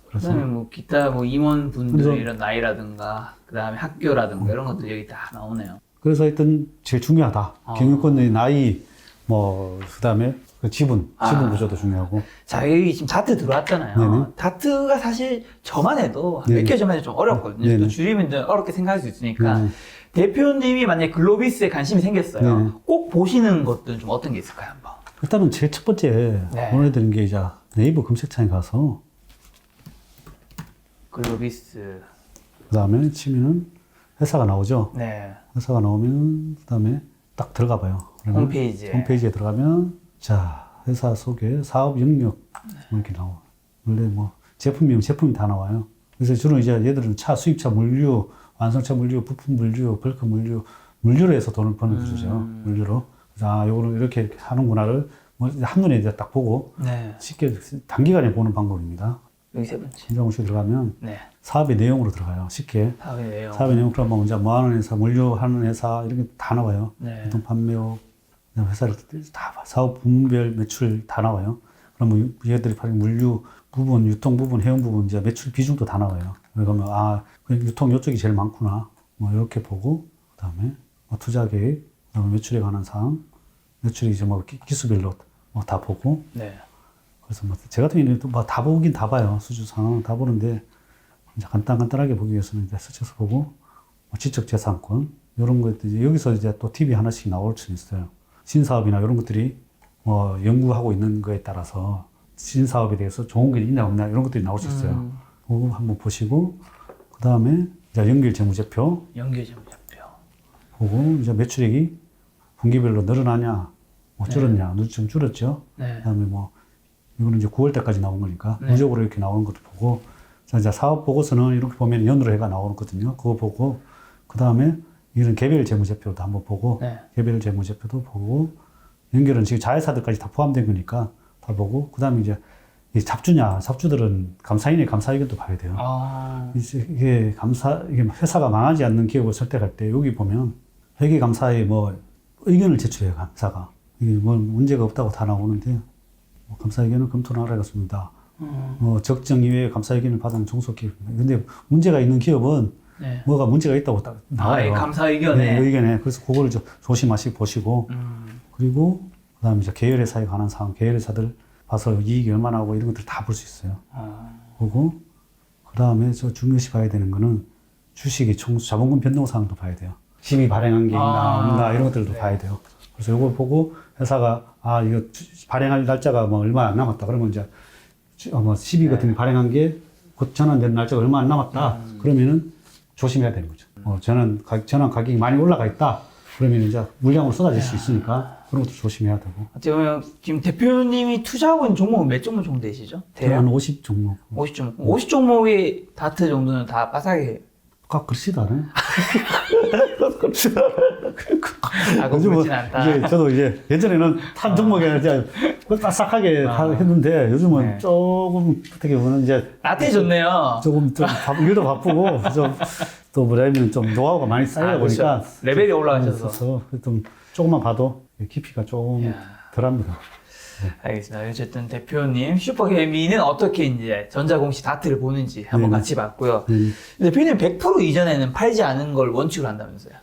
그래서 그다음에 뭐 기타 뭐 임원분들의 이런 나이라든가 그다음에 학교라든가 이런 것들 여기 다 나오네요. 그래서 하여튼 제일 중요하다. 경영권의 나이, 뭐, 그 다음에 그 지분 구조도 중요하고. 자, 여기 지금 다트 들어왔잖아요. 네네. 다트가 사실 저만 해도 네네. 몇 개 저만 해도 좀 어렵거든요. 네네. 또 줄이면 좀 어렵게 생각할 수 있으니까. 대표님이 만약에 글로비스에 관심이 생겼어요. 네네. 꼭 보시는 것들은 좀 어떤 게 있을까요, 한번? 일단은 제일 첫 번째 보내드리는 게 이제 네이버 검색창에 가서 글로비스. 그 다음에 치면은 회사가 나오죠. 네. 회사가 나오면 그 다음에 딱 들어가 봐요. 홈페이지에 들어가면 자, 회사 소개, 사업 영역 이렇게 나와. 원래 뭐 제품이면 제품이 다 나와요. 그래서 주로 이제 얘들은 차, 수입차 물류, 완성차 물류, 부품 물류, 벌크 물류로 해서 돈을 버는 구조죠. 물류로. 그래서 아, 요거는 이렇게 하는구나를 뭐 한눈에 이제 딱 보고 쉽게 단기간에 보는 방법입니다. 여기 세 번째. 신정시 들어가면 사업의 내용으로 들어가요. 쉽게. 사업의 내용 그러면 먼저 뭐 하는 회사, 물류하는 회사 이렇게 다 나와요. 보통 판매업, 회사를 다 사업 부문별 매출 다 나와요. 그러면 얘들이 파는 물류 부분, 유통 부분, 해운 부분 이제 매출 비중도 다 나와요. 그러면 아, 유통 이쪽이 제일 많구나. 뭐 이렇게 보고 그다음에 뭐 투자 계획, 그다음에 매출에 관한 사항, 매출이 이제 뭐 기수별로 뭐 다 보고. 그래서 뭐 제 같은 경우는 뭐 다 보긴 다 봐요. 수주 상황 다 보는데 이제 간단하게 보기 위해서는 이제 스쳐서 보고 뭐 지적재산권 이런 것들 이제 여기서 이제 또 팁이 하나씩 나올 수 있어요. 신사업이나 이런 것들이 뭐 연구하고 있는 거에 따라서 신사업에 대해서 좋은 게 있나 없나 이런 것들이 나올 수 있어요. 그거 한번 보시고 그 다음에 이제 연결재무제표 보고 이제 매출액이 분기별로 늘어나냐 뭐 줄었냐 좀 줄었죠. 그다음에 뭐 이거는 이제 9월 달까지 나온 거니까 누적으로 이렇게 나오는 것도 보고 자 이제 사업 보고서는 이렇게 보면 연으로 해가 나오거든요. 그거 보고 그 다음에 이런 개별 재무제표도 한번 보고 개별 재무제표도 보고 연결은 지금 자회사들까지 다 포함된 거니까 다 보고 그 다음에 이제 이 잡주들은 감사인의 감사 의견도 봐야 돼요. 이게 이게 회사가 망하지 않는 기업을 선택할 때 여기 보면 회계 감사에 뭐 의견을 제출해요. 감사가 이게 뭐 문제가 없다고 다 나오는데 뭐 감사 의견을 검토를 하라겠습니다. 적정 이외에 감사 의견을 받은 중소기업. 근데 문제가 있는 기업은 뭐가 문제가 있다고 딱 나와요. 감사 의견에. 의견에. 그래서 그거를 좀 조심하시고 보시고 그리고 그다음에 이제 계열회사에 관한 사항, 계열회사들 봐서 이익이 얼마나 하고 이런 것들 다 볼 수 있어요. 보고 그다음에 저 중요시 봐야 되는 거는 주식의 자본금 변동 사항도 봐야 돼요. 시비 발행한 게 있나 없나 이런 것들도 봐야 돼요. 그래서 이걸 보고 회사가 아 이거 발행할 날짜가 뭐 얼마 안 남았다. 그러면 이제 뭐 시비 같은 게 발행한 게 곧 전환되는 날짜가 얼마 안 남았다. 그러면은 조심해야 되는 거죠. 전환 가격이 많이 올라가 있다. 그러면 이제 물량으로 쏟아질 수 있으니까 그런 것도 조심해야 되고. 어떻게 보면 지금 대표님이 투자하고 있는 종목은 몇 종목 정도 되시죠? 한 50 종목. 50종목. 50종목의 다트 정도는 다 빠삭해. 그렇지도 않아요. 그렇진 않다. 이제 저도 이제 예전에는 탄 종목에 이제 바싹하게 했는데 요즘은 조금 어떻게 보면 이제 나태해졌네요. 조금 일도 바쁘고 또 뭐냐면 좀 노하우가 많이 쌓이다 보니까 레벨이 올라가셔서 좀 조금만 봐도 깊이가 좀 덜합니다. 알겠습니다. 어쨌든 대표님 슈퍼개미는 어떻게 이제 전자공시 다트를 보는지 한번 같이 봤고요. 대표님 100% 이전에는 팔지 않은 걸 원칙으로 한다면서요?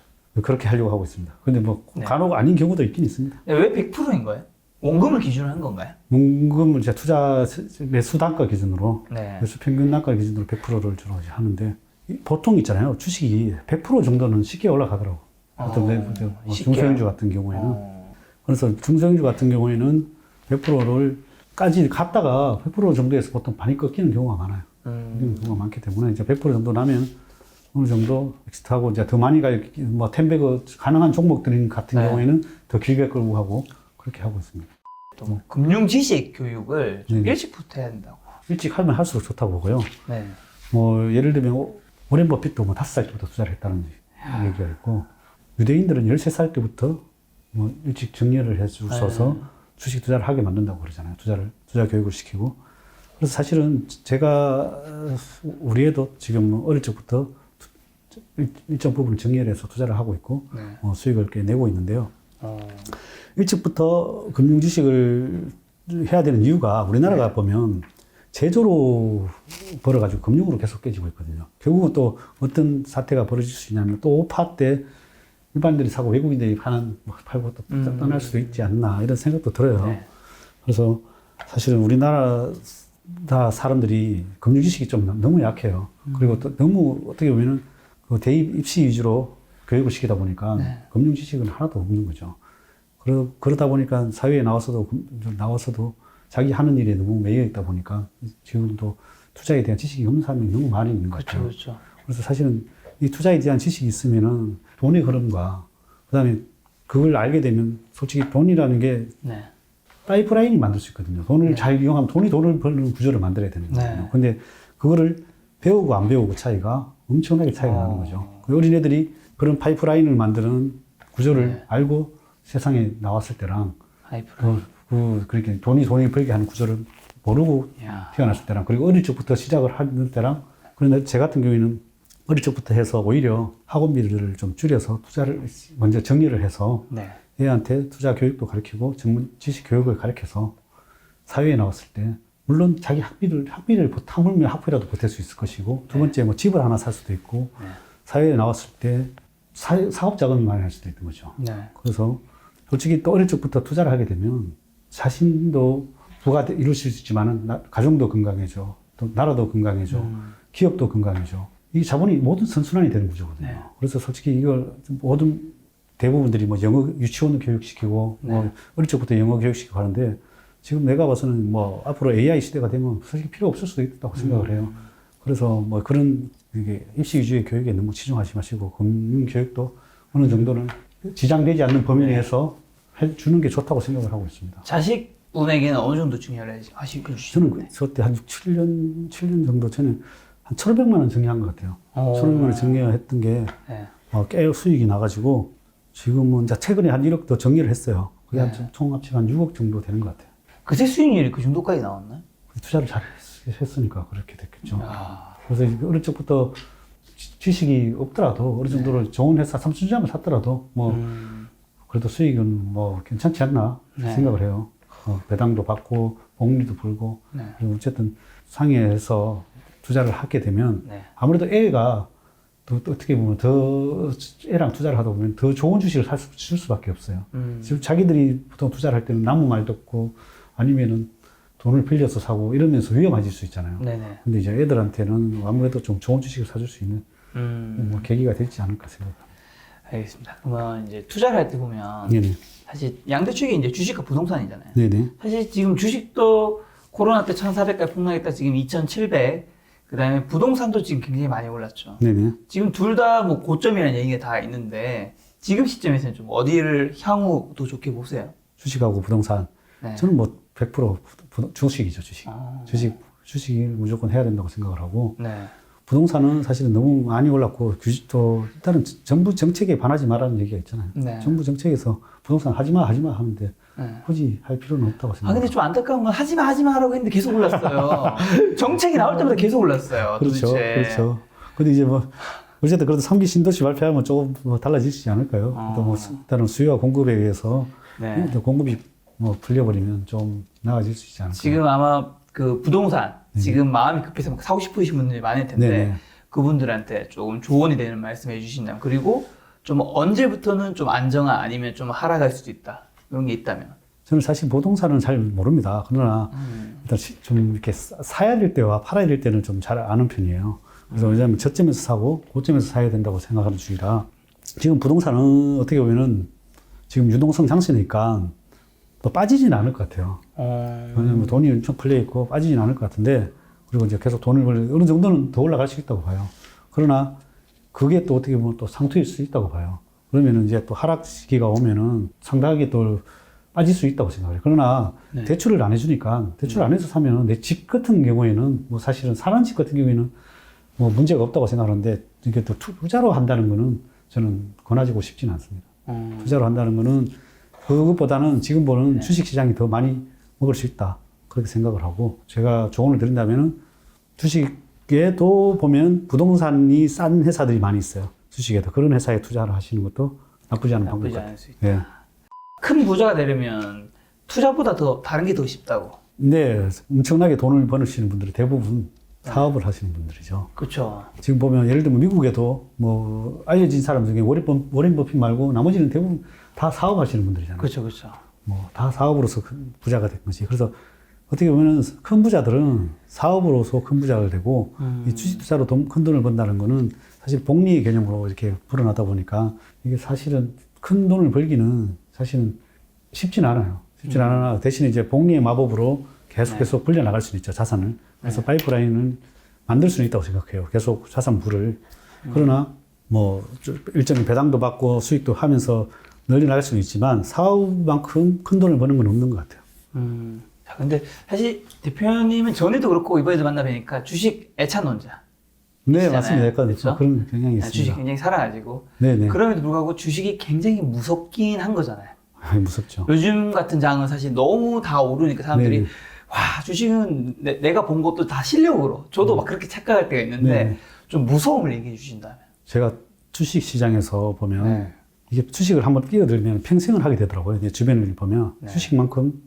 그렇게 하려고 하고 있습니다. 근데 뭐 간혹 아닌 경우도 있긴 있습니다. 왜 100%인 거예요? 원금을 기준으로 한 건가요? 원금을 이제 투자 매수 단가 기준으로 네. 매수 평균 단가 기준으로 100%를 주로 하는데 보통 있잖아요. 주식이 100% 정도는 쉽게 올라가더라고. 어떤 중소형주 같은 경우에는. 그래서 중소형주 같은 경우에는 100%까지 갔다가 100% 정도에서 보통 많이 꺾이는 경우가 많아요. 꺾이는 경우가 많기 때문에 이제 100% 정도 나면 어느 정도 엑시트하고 이제 더 많이 뭐 텐베그 가능한 종목들 같은 네. 경우에는 더 길게 끌고 가고 그렇게 하고 있습니다. 또 뭐 금융 지식 교육을 좀 일찍부터 해야 된다고. 일찍 하면 할수록 좋다고 보고요. 네. 뭐 예를 들면 워렌 버핏도 뭐 5살 때부터 투자를 했다는 얘기가 있고 유대인들은 13살 때부터 뭐 일찍 정리를 해주셔서 주식 투자를 하게 만든다고 그러잖아요. 투자 교육을 시키고. 그래서 사실은 제가 우리 애도 지금 어릴 적부터 일정 부분 정리를 해서 투자를 하고 있고 수익을 꽤 내고 있는데요. 일찍부터 금융 지식을 해야 되는 이유가 우리나라가 보면 제조로 벌어가지고 금융으로 계속 깨지고 있거든요. 결국은 또 어떤 사태가 벌어질 수 있냐면 또 오파 때 일반인들이 사고 외국인들이 팔고 또 떠날 수도 있지 않나 이런 생각도 들어요. 네. 그래서 사실은 우리나라 사람들이 금융 지식이 좀 너무 약해요. 그리고 또 너무 어떻게 보면은 그 대입 입시 위주로 교육을 시키다 보니까 금융 지식은 하나도 없는 거죠. 그러다 보니까 사회에 나와서도 자기 하는 일에 너무 매여 있다 보니까 지금도 투자에 대한 지식이 없는 사람이 너무 많이 있는 것 같아요. 그렇죠. 그래서 사실은 이 투자에 대한 지식이 있으면은 돈의 흐름과 그다음에 그걸 알게 되면 솔직히 돈이라는 게 파이프라인이 만들 수 있거든요. 돈을 잘 이용하면 돈을 버는 구조를 만들어야 되는 거거든요. 근데 그거를 배우고 안 배우고 차이가 엄청나게 차이가 나는 거죠. 어린애들이 그런 파이프라인을 만드는 구조를 알고 세상에 나왔을 때랑 그렇게 돈이 벌게 하는 구조를 모르고 태어났을 때랑 그리고 어릴 적부터 시작을 하는 때랑 그런데 제 같은 경우에는 어릴 적부터 해서 오히려 학원비를 좀 줄여서 투자를 먼저 정리를 해서 애한테 투자 교육도 가르치고 전문 지식 교육을 가르쳐서 사회에 나왔을 때 물론 자기 학비를 하물며 학비라도 보탤 수 있을 것이고 두 번째 뭐 집을 하나 살 수도 있고 사회에 나왔을 때 사업 자금을 마련할 수도 있는 거죠. 그래서 솔직히 또 어릴 적부터 투자를 하게 되면 자신도 부가 이룰 수 있지만은 가정도 건강해져, 또 나라도 건강해져, 기업도 건강해져. 이 자본이 모든 선순환이 되는 구조거든요. 그래서 솔직히 이걸 모든 대부분들이 뭐 영어 유치원 교육시키고 뭐 어릴 적부터 영어 교육시키고 하는데 지금 내가 봐서는 뭐 앞으로 AI 시대가 되면 솔직히 필요 없을 수도 있다고 생각을 해요. 그래서 뭐 그런 이게 입시 위주의 교육에 너무 치중하지 마시고 금융 교육도 어느 정도는 지장되지 않는 범위 내에서 해주는 게 좋다고 생각을 하고 있습니다. 자식분에게는 어느 정도 중요하게 하시고 저는 그때 한 7년 정도 전에 한 1,500만 원 정리한 것 같아요. 1,500만 원 정리했던 게 꽤 수익이 나가지고 지금은 이제 최근에 한 1억 더 정리를 했어요. 그게 한 총 합치면 한 6억 정도 되는 것 같아요. 그때 수익률이 그 정도까지 나왔나요? 투자를 잘 했으니까 그렇게 됐겠죠. 그래서 어릴 적부터 지식이 없더라도 어느 정도로 좋은 회사 삼성전자만 샀더라도 뭐 그래도 수익은 뭐 괜찮지 않나 생각을 해요. 배당도 받고 복리도 불고 그리고 어쨌든 상해에서 투자를 하게 되면 아무래도 애가 또 어떻게 보면 더 애랑 투자를 하다 보면 더 좋은 주식을 줄 수밖에 없어요. 지금 자기들이 보통 투자를 할 때는 나무 말 듣고 아니면은 돈을 빌려서 사고 이러면서 위험해질 수 있잖아요. 근데 이제 애들한테는 아무래도 좀 좋은 주식을 사줄 수 있는 뭐 계기가 되지 않을까 생각합니다. 알겠습니다. 그러면 이제 투자를 할 때 보면 사실 양대축이 이제 주식과 부동산이잖아요. 사실 지금 주식도 코로나 때 1,400까지 폭락했다 지금 2,700. 그다음에 부동산도 지금 굉장히 많이 올랐죠. 지금 둘 다 뭐 고점이라는 얘기가 다 있는데 지금 시점에서는 좀 어디를 향후 더 좋게 보세요? 주식하고 부동산. 저는 뭐 100% 주식이죠, 주식. 주식을 무조건 해야 된다고 생각을 하고. 부동산은 사실은 너무 많이 올랐고 또 일단은 정부 정책에 반하지 말라는 얘기가 있잖아요. 정부 정책에서 부동산 하지 마 하는데 굳이 할 필요는 없다고 생각합니다. 근데 좀 안타까운 건 하지 마 하라고 했는데 계속 올랐어요. 정책이 나올 때마다 계속 올랐어요. 그렇죠. 근데 이제 뭐 어쨌든 그래도 3기 신도시 발표하면 조금 뭐 달라지지 않을까요? 또 뭐 일단은 수요와 공급에 의해서 공급이 뭐 풀려버리면 좀 나아질 수 있지 않을까요? 지금 아마 그 부동산 지금 마음이 급해서 사고 싶으신 분들이 많을 텐데 그분들한테 조금 조언이 되는 말씀 해주신다면 그리고 좀 언제부터는 좀 안정화 아니면 좀 하락할 수도 있다 이런 게 있다면 저는 사실 부동산은 잘 모릅니다. 그러나 일단 좀 이렇게 사야 될 때와 팔아야 될 때는 좀 잘 아는 편이에요. 그래서 왜냐하면 저점에서 사고 고점에서 사야 된다고 생각하는 주의라 지금 부동산은 어떻게 보면은 지금 유동성 장세니까 또 빠지진 않을 것 같아요. 왜냐하면 돈이 엄청 풀려 있고 빠지진 않을 것 같은데 그리고 이제 계속 돈을 벌려 어느 정도는 더 올라갈 수 있다고 봐요. 그러나 그게 또 어떻게 보면 또 상투일 수 있다고 봐요. 그러면은 이제 또 하락 시기가 오면은 상당하게 또 빠질 수 있다고 생각해요. 그러나 네. 대출을 안 해주니까 대출 안 해서 사면 내 집 같은 경우에는 뭐 사실은 사는 집 같은 경우에는 뭐 문제가 없다고 생각하는데 이게 또 투자로 한다는 거는 저는 권하지고 싶지는 않습니다. 투자로 한다는 거는 그것보다는 지금 보는 주식 시장이 더 많이 먹을 수 있다. 그렇게 생각을 하고 제가 조언을 드린다면은 주식에도 보면 부동산이 싼 회사들이 많이 있어요. 주식에도 그런 회사에 투자를 하시는 것도 나쁘지 않은 방법 나쁘지 같아요. 않을 수 있다. 예. 큰 부자가 되려면 투자보다 더 다른 게 더 쉽다고. 근데 엄청나게 돈을 버시는 분들이 대부분 사업을 하시는 분들이죠. 그렇죠. 지금 보면 예를 들면 미국에도 뭐 알려진 사람 중에 워렌 버핏 말고 나머지는 대부분 다 사업하시는 분들이잖아요. 그렇죠, 그렇죠. 뭐 다 사업으로서 큰 부자가 된 거지. 그래서 어떻게 보면 큰 부자들은 사업으로서 큰 부자가 되고 이 주식 투자로 큰 돈을 번다는 거는 사실 복리의 개념으로 이렇게 불어나다 보니까 이게 사실은 큰 돈을 벌기는 사실은 쉽진 않아요. 쉽진 않으나 대신에 이제 복리의 마법으로 계속 불려나갈 수는 있죠, 자산을. 그래서 파이프라인을 만들 수는 있다고 생각해요. 계속 자산부를. 그러나 뭐 일정한 배당도 받고 수익도 하면서 널리 나갈 수는 있지만 사업만큼 큰 돈을 버는 건 없는 것 같아요. 자, 근데 사실 대표님은 전에도 그렇고 이번에도 만나 뵈니까 주식 애찬론자. 네, 맞습니다. 약간 그렇죠? 그런 경향이 주식 있습니다. 굉장히 사랑하시고. 네네. 그럼에도 불구하고 주식이 굉장히 무섭긴 한 거잖아요. 무섭죠. 요즘 같은 장은 사실 너무 다 오르니까 사람들이 네네. 와, 주식은 내가 본 것도 다 실력으로. 저도 막 그렇게 착각할 때가 있는데 네네. 좀 무서움을 얘기해 주신다면. 제가 주식 시장에서 보면 네. 이게 주식을 한번 끼어들면 평생을 하게 되더라고요. 내 주변을 보면 네. 주식만큼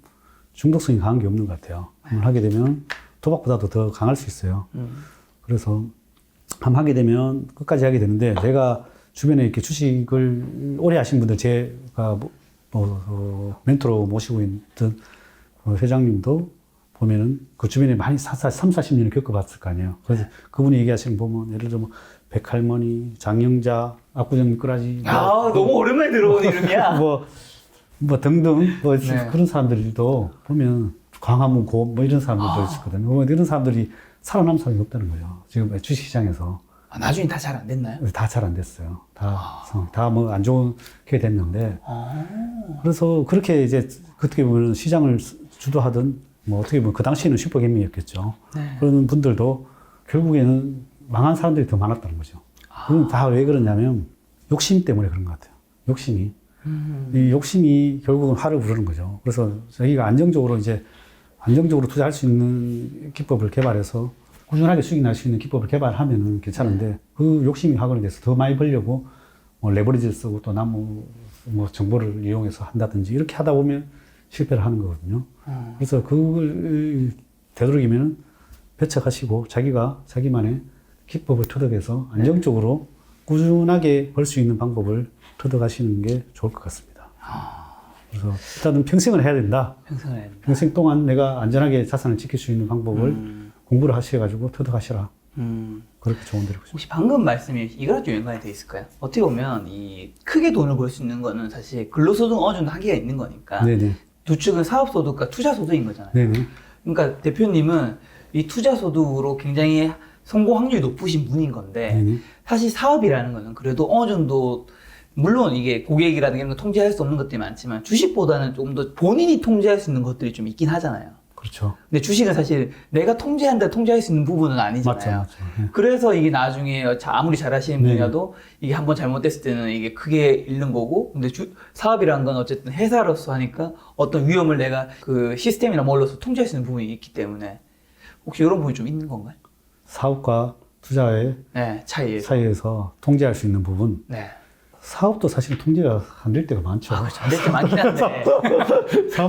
중독성이 강한 게 없는 것 같아요. 한번 하게 되면 도박보다도 더 강할 수 있어요. 그래서 한번 하게 되면 끝까지 하게 되는데 제가 주변에 이렇게 주식을 오래 하신 분들 제가 멘토로 모시고 있던 회장님도 보면은 그 주변에 많이 3, 40년을 겪어봤을 거 아니에요. 그래서 그분이 얘기하시는 거 보면 예를 들어 뭐 백할머니, 장영자, 압구정 미꾸라지. 아, 너무 오랜만에 들어온 이름이야. 뭐 등등 뭐 네. 그런 사람들도 보면 광화문 고 뭐 이런 사람들도 있었거든요. 뭐 이런 사람들이 살아남은 사람이 없다는 거죠. 지금 주식시장에서 아, 나중에 다 잘 안 됐나요? 다 잘 안 됐어요. 다 뭐 안 좋게 됐는데 그래서 그렇게 이제 어떻게 보면 시장을 주도하던 뭐 어떻게 보면 그 당시에는 슈퍼개미였겠죠. 네. 그런 분들도 결국에는 망한 사람들이 더 많았다는 거죠. 그건 다 왜 그러냐면 욕심 때문에 그런 것 같아요. 욕심이. 이 욕심이 결국은 화를 부르는 거죠. 그래서 자기가 안정적으로 투자할 수 있는 기법을 개발해서 꾸준하게 수익 날 수 있는 기법을 개발하면은 괜찮은데 그 욕심이 화가 돼서 더 많이 벌려고 뭐 레버리지를 쓰고 또 뭐 정보를 이용해서 한다든지 이렇게 하다 보면 실패를 하는 거거든요. 그래서 그걸 되도록이면 배척하시고 자기만의 기법을 터득해서 안정적으로 꾸준하게 벌 수 있는 방법을 터득하시는 게 좋을 것 같습니다. 그래서 일단은 평생을 해야 된다. 평생을 해야 된다. 평생 동안 내가 안전하게 자산을 지킬 수 있는 방법을 공부를 하셔가지고 터득하시라. 그렇게 조언드리고 싶습니다. 혹시 방금 말씀이 이거랑 좀 연관이 돼 있을까요? 어떻게 보면 이 크게 돈을 벌 수 있는 거는 사실 근로소득 어느 정도 한계가 있는 거니까 네네. 두 축은 사업소득과 투자소득인 거잖아요. 네네. 그러니까 대표님은 이 투자소득으로 굉장히 성공 확률이 높으신 분인 건데 네네. 사실 사업이라는 거는 그래도 어느 정도 물론 이게 고객이라든가 이런 거 통제할 수 없는 것들이 많지만 주식보다는 좀 더 본인이 통제할 수 있는 것들이 좀 있긴 하잖아요. 그렇죠. 근데 주식은 사실 내가 통제할 수 있는 부분은 아니잖아요. 맞죠. 네. 그래서 이게 나중에 아무리 잘하시는 네. 분야도 이게 한번 잘못됐을 때는 이게 크게 잃는 거고, 근데 사업이라는 건 어쨌든 회사로서 하니까 어떤 위험을 내가 그 시스템이나 뭘로서 통제할 수 있는 부분이 있기 때문에 혹시 이런 부분이 좀 있는 건가요? 사업과 투자의 네, 차이에서. 사이에서 통제할 수 있는 부분. 네. 사업도 사실 통제가 안 될 때가 많죠. 아, 그렇죠. 안 될 때 많긴 한데.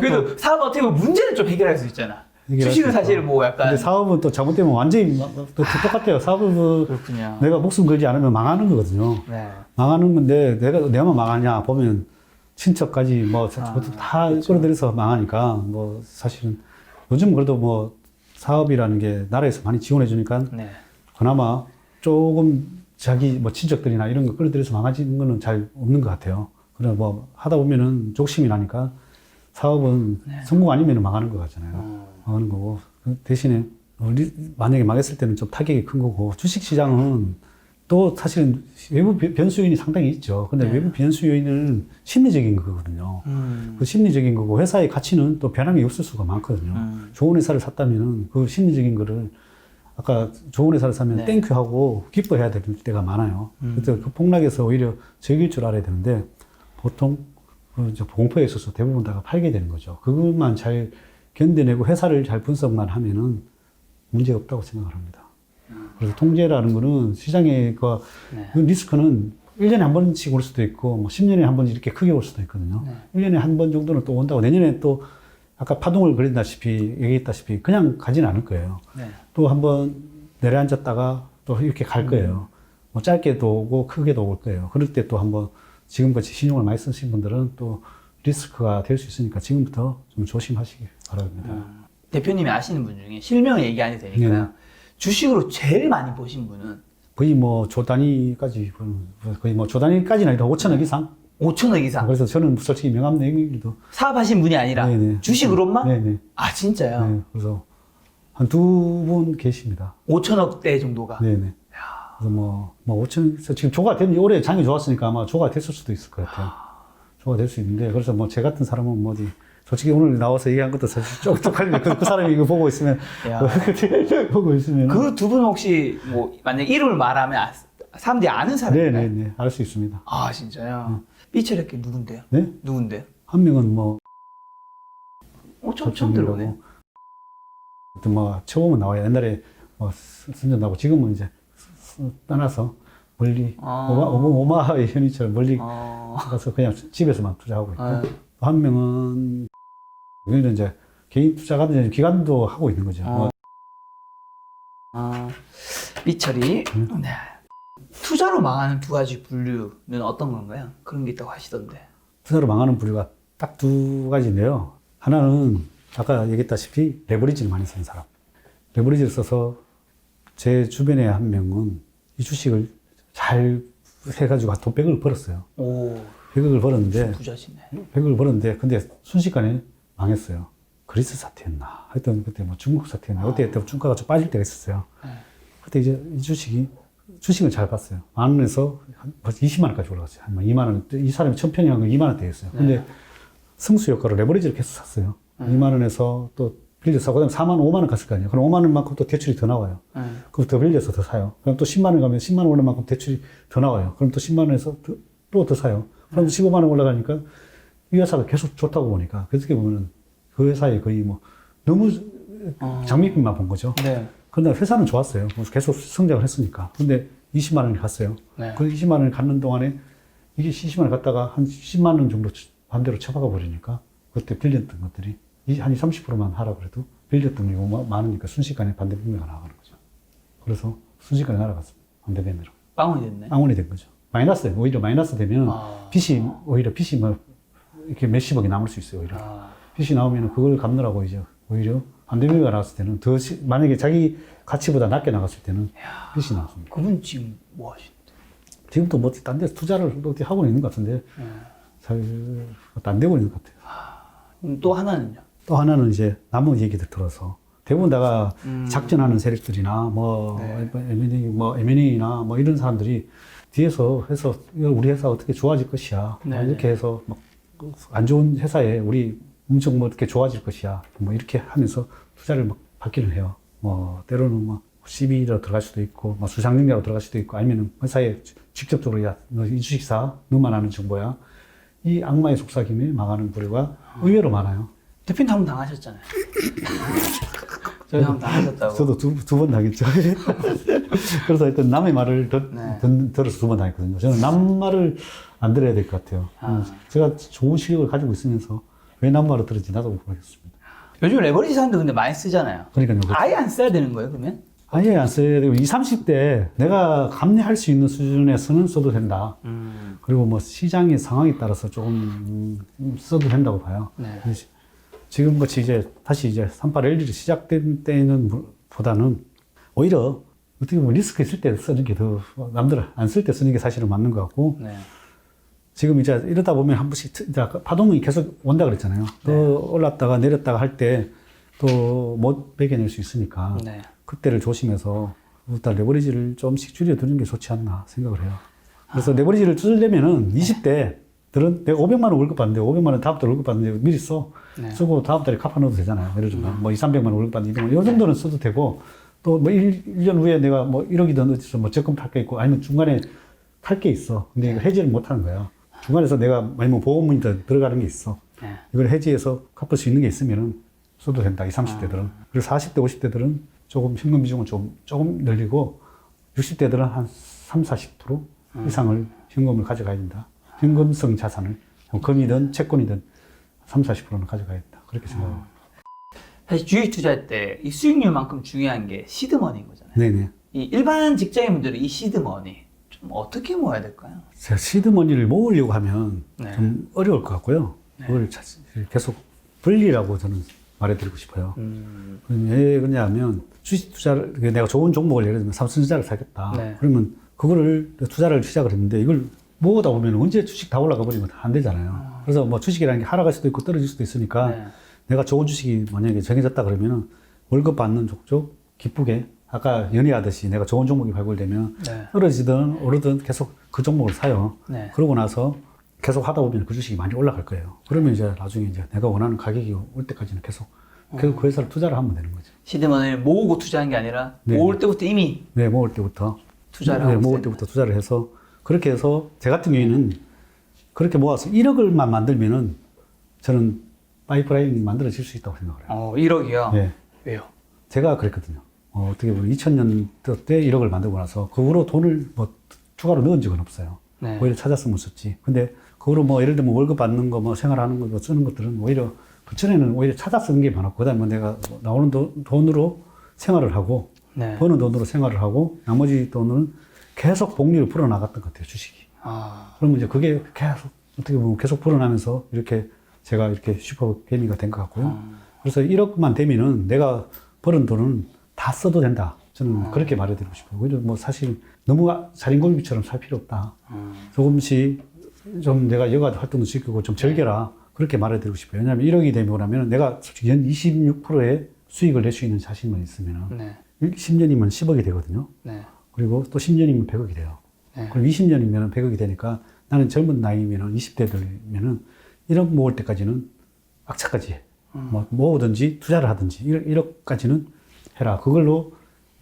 그래도 사업 어떻게 보면 문제는 좀 해결할 수 있잖아. 해결할 주식은 수 있죠. 사실 뭐 약간. 근데 사업은 또 잘못되면 완전히 또 똑같아요. 사업은 그렇군요. 내가 목숨 걸지 않으면 망하는 거거든요. 네. 망하는 건데 내가만 망하냐 보면 친척까지 뭐 다 끌어들여서 망하니까 뭐 사실은 요즘 그래도 뭐 사업이라는 게 나라에서 많이 지원해 주니까 네. 그나마 조금 자기 뭐 친척들이나 이런 거 끌어들여서 망하지는 거는 잘 없는 것 같아요. 그래 뭐 하다 보면은 욕심이 나니까 사업은 성공 아니면 망하는 거 같잖아요. 망하는 거고 그 대신에 만약에 망했을 때는 좀 타격이 큰 거고 주식 시장은 또 사실은 외부 변수 요인이 상당히 있죠. 근데 외부 변수 요인은 심리적인 거거든요. 그 심리적인 거고 회사의 가치는 또 변함이 없을 수가 많거든요. 좋은 회사를 샀다면은 그 심리적인 거를 아까 좋은 회사를 사면 땡큐하고 기뻐해야 될 때가 많아요. 그래서 그 폭락에서 오히려 즐길 줄 알아야 되는데 보통 그 공포에 있어서 대부분 다가 팔게 되는 거죠. 그것만 잘 견뎌내고 회사를 잘 분석만 하면은 문제 없다고 생각을 합니다. 그래서 통제라는 거는 시장의 그 리스크는 1년에 한 번씩 올 수도 있고, 뭐 10년에 한 번 이렇게 크게 올 수도 있거든요. 1년에 한 번 정도는 또 온다고 내년에 또 아까 파동을 그린다시피 얘기했다시피 그냥 가지는 않을 거예요. 또 한 번 내려앉았다가 또 이렇게 갈 거예요. 뭐 짧게도 오고 크게도 올 거예요. 그럴 때 또 한번 지금같이 신용을 많이 쓰신 분들은 또 리스크가 될 수 있으니까 지금부터 좀 조심하시기 바랍니다. 대표님이 아시는 분 중에 실명 얘기 안 해도 되니까요. 주식으로 제일 많이 보신 분은 거의 뭐 조 단위까지 거의 뭐 조 단위까지는 아니라 5천억 이상. 5천억 이상. 그래서 저는 솔직히 명함 내기도 사업하신 분이 아니라 네네. 주식으로만? 네네. 아 진짜요? 네, 그래서 한 두 분 계십니다. 5천억대 정도가. 네네. 그래서 뭐 5천 지금 조가 되면 올해 장이 좋았으니까 아마 조가 됐을 수도 있을 것 같아요. 조가 될 수 있는데 그래서 뭐 제 같은 사람은 뭐 어디 솔직히 오늘 나와서 얘기한 것도 사실 좀 쪽팔리네. 그 사람이 이거 보고 있으면 보고 있으면 그 두 분 혹시 뭐 만약 이름을 말하면 사람들이 아는 사람인가요? 네네네 알 수 있습니다. 아 진짜요? 삐처리게 누군데요? 네? 누군데요? 한 명은 뭐 처음 들어오네. 뭐 처음은 나와요. 옛날에 뭐 선전하고 지금은 이제 떠나서 멀리 오마하의 현이처럼 멀리 가서 그냥 집에서만 투자하고 있고 또 한 명은 여기는 이제 개인 투자가든 기관도 하고 있는 거죠. 삐처리. 네. 투자로 망하는 두 가지 분류는 어떤 건가요? 그런 게 있다고 하시던데. 투자로 망하는 부류가 딱 두 가지인데요. 하나는 아까 얘기했다시피 레버리지를 많이 쓰는 사람. 레버리지를 써서 제 주변에 한 명은 이 주식을 잘 해가지고 돈 100억을 벌었어요. 오. 100억을 벌었는데, 부자시네. 100억을 벌었는데, 근데 순식간에 망했어요. 그리스 사태였나? 하여튼 그때 뭐 중국 사태였나? 그때 주가가 좀 빠질 때가 있었어요. 그때 이제 이 주식을 잘 봤어요. 만 원에서 한 20만 원까지 올라갔어요. 한 2만 원. 이 사람이 1000평이 한 거 2만 원대였어요. 근데 승수 효과로 레버리지를 계속 샀어요. 2만 원에서 또 빌려서 사고, 그 다음에 4만 원, 5만 원 갔을 거 아니에요. 그럼 5만 원만큼 또 대출이 더 나와요. 그럼 더 빌려서 더 사요. 그럼 또 10만 원 가면 10만 원만큼 대출이 더 나와요. 그럼 또 10만 원에서 또 더 사요. 그럼 15만 원 올라가니까 이 회사가 계속 좋다고 보니까, 그렇게 보면은 그 회사에 거의 뭐 너무 장밋빛만 본 거죠. 네. 그런데 회사는 좋았어요. 계속 성장을 했으니까. 근데 20만 원이 갔어요. 네. 그 20만 원을 갖는 동안에 이게 20만 원 갔다가 한 10만 원 정도 반대로 쳐박아 버리니까 그때 빌렸던 것들이 한 30%만 하라고 그래도 빌렸던 게 많으니까 순식간에 반대 분매가 나가는 거죠. 그래서 순식간에 날아갔습니다. 반대 매매로. 빵원이 됐네. 빵원이 된 거죠. 오히려 마이너스 되면 빚이 뭐 이렇게 몇십억이 남을 수 있어요. 오히려 빚이 나오면 그걸 갚느라고 이제 오히려 반대 매매가 나왔을 때는 만약에 자기 가치보다 낮게 나갔을 때는 빚이 나왔습니다. 그분 지금 뭐 하시는데? 지금도 뭐 딴 데서 투자를 또 하고 있는 것 같은데 잘 안 되고 있는 것 같아요. 또 하나는요? 또 하나는 이제 남은 얘기들 들어서 대부분 다가 작전하는 세력들이나 뭐 M&A나 뭐 이런 사람들이 뒤에서 해서 우리 회사 어떻게 좋아질 것이야. 뭐 이렇게 해서 막 안 좋은 회사에 우리 엄청 뭐 어떻게 좋아질 것이야. 뭐 이렇게 하면서 투자를 막 받기는 해요. 뭐 때로는 뭐 CB로 들어갈 수도 있고, 뭐 수상능력으로 들어갈 수도 있고, 아니면 회사에 직접적으로 야, 너 이 주식사 너만 아는 정보야. 이 악마의 속삭임에 망하는 부류가 의외로 많아요. 대표님 한번 당하셨잖아요. 저희 한번 당하셨다고. 저도 두 번 당했죠. 그래서 일단 남의 말을 들어서 두 번 당했거든요. 저는 남 말을 안 들어야 될 것 같아요. 제가 좋은 실력을 가지고 있으면서 왜 남 말을 들을지 나도 모르겠습니다. 요즘 레버리지 사람들 근데 많이 쓰잖아요. 그러니까요. 아예 안 써야 되는 거예요, 그러면? 아예 안 써야 되고 20, 30대 내가 감내할 수 있는 수준에서는 써도 된다. 그리고 뭐 시장의 상황에 따라서 조금 써도 된다고 봐요. 네. 지금 같이 이제 다시 이제 38L이 시작된 때는 보다는 오히려 어떻게 보면 리스크 있을 때 쓰는 게 더 남들 안 쓸 때 쓰는 게 사실은 맞는 것 같고 네. 지금 이제 이러다 보면 한 번씩 이제 파동이 계속 온다 그랬잖아요. 또 올랐다가 내렸다가 할 때 또 못 배겨낼 수 있으니까 네. 그때를 조심해서 일단 레버리지를 조금씩 줄여두는 게 좋지 않나 생각을 해요. 그래서 레버리지를 줄이려면은 20대들은 내가 500만 원 월급 받는데 500만 원 다음 달 월급 받는데 미리 써. 네. 쓰고 다음 달에 갚아 넣어도 되잖아요. 예를 들면 뭐 2, 300만 원 월급 받는데 200만 원 이 정도는 써도 되고 또 뭐 1년 후에 내가 뭐 1억이든 어디서 뭐 적금 탈 게 있고 아니면 중간에 탈 게 있어. 근데 이거 해지를 못 하는 거야. 중간에서 내가 아니면 보험이 들어가는 게 있어. 네. 이걸 해지해서 갚을 수 있는 게 있으면은 써도 된다. 20, 30대들은. 그리고 40대, 50대들은 조금 현금 비중을 조금 늘리고 60대들은 한 3, 40% 이상을 현금을 가져가야 된다. 현금성 자산을 금이든 채권이든 3, 40%는 가져가야 된다. 그렇게 생각합니다. 사실 주식 투자할 때 이 수익률만큼 중요한 게 시드머니인 거잖아요. 네네. 이 일반 직장인분들이 이 시드머니 좀 어떻게 모아야 될까요? 제가 시드머니를 모으려고 하면 네. 좀 어려울 것 같고요. 그걸 계속 분리라고 저는 말해드리고 싶어요. 왜 그러냐면 주식 투자를 내가 좋은 종목을 예를 들면 삼성전자를 사겠다. 네. 그러면 그거를 투자를 시작을 했는데 이걸 모으다 보면 언제 주식 다 올라가 버리면 안 되잖아요. 그래서 뭐 주식이라는 게 하락할 수도 있고 떨어질 수도 있으니까 네. 내가 좋은 주식이 만약에 정해졌다 그러면은 월급 받는 족족 기쁘게 아까 연애하듯이 내가 좋은 종목이 발굴되면 네. 떨어지든 오르든 계속 그 종목을 사요. 네. 그러고 나서 계속 하다 보면 그 주식이 많이 올라갈 거예요. 그러면 이제 나중에 이제 내가 원하는 가격이 올 때까지는 계속 그 회사를 투자를 하면 되는 거죠. 시드머니를 모으고 투자한 게 아니라 네. 모을 때부터 이미 네, 모을 때부터 투자를 네, 하고 모을 있어요. 때부터 투자를 해서 그렇게 해서 제 같은 경우에는 그렇게 모아서 1억을만 만들면은 저는 파이프라인이 만들어질 수 있다고 생각을 해요. 1억이요? 네. 왜요? 제가 그랬거든요. 어떻게 보면 2000년도 때 1억을 만들고 나서 그 후로 돈을 뭐 추가로 넣은 적은 없어요. 네. 오히려 찾았으면 썼지. 근데 그 후로 뭐 예를 들면 월급 받는 거 뭐 생활하는 거 쓰는 것들은 오히려 그전에는 오히려 찾아 쓰는 게 많았고 그다음에 내가 나오는 돈으로 생활을 하고 네. 버는 돈으로 생활을 하고 나머지 돈은 계속 복리를 불어나갔던 것 같아요, 주식이. 그러면 이제 그게 계속 어떻게 보면 계속 불어나면서 이렇게 제가 이렇게 슈퍼개미가 된 것 같고요. 그래서 1억만 되면은 내가 버는 돈은 다 써도 된다. 저는 그렇게 말해드리고 싶어요. 오히려 뭐 사실 너무 자린고비처럼 살 필요 없다. 조금씩 좀 내가 여가 활동도 지키고 좀 즐겨라. 그렇게 말해드리고 싶어요. 왜냐하면 1억이 되고 나면 내가 솔직히 연 26%의 수익을 낼 수 있는 자신만 있으면 네. 10년이면 10억이 되거든요. 네. 그리고 또 10년이면 100억이 돼요. 네. 그럼 20년이면 100억이 되니까 나는 젊은 나이면은 20대들이면은 1억 모을 때까지는 악착까지 해. 뭐 모으든지 투자를 하든지 1억까지는 해라. 그걸로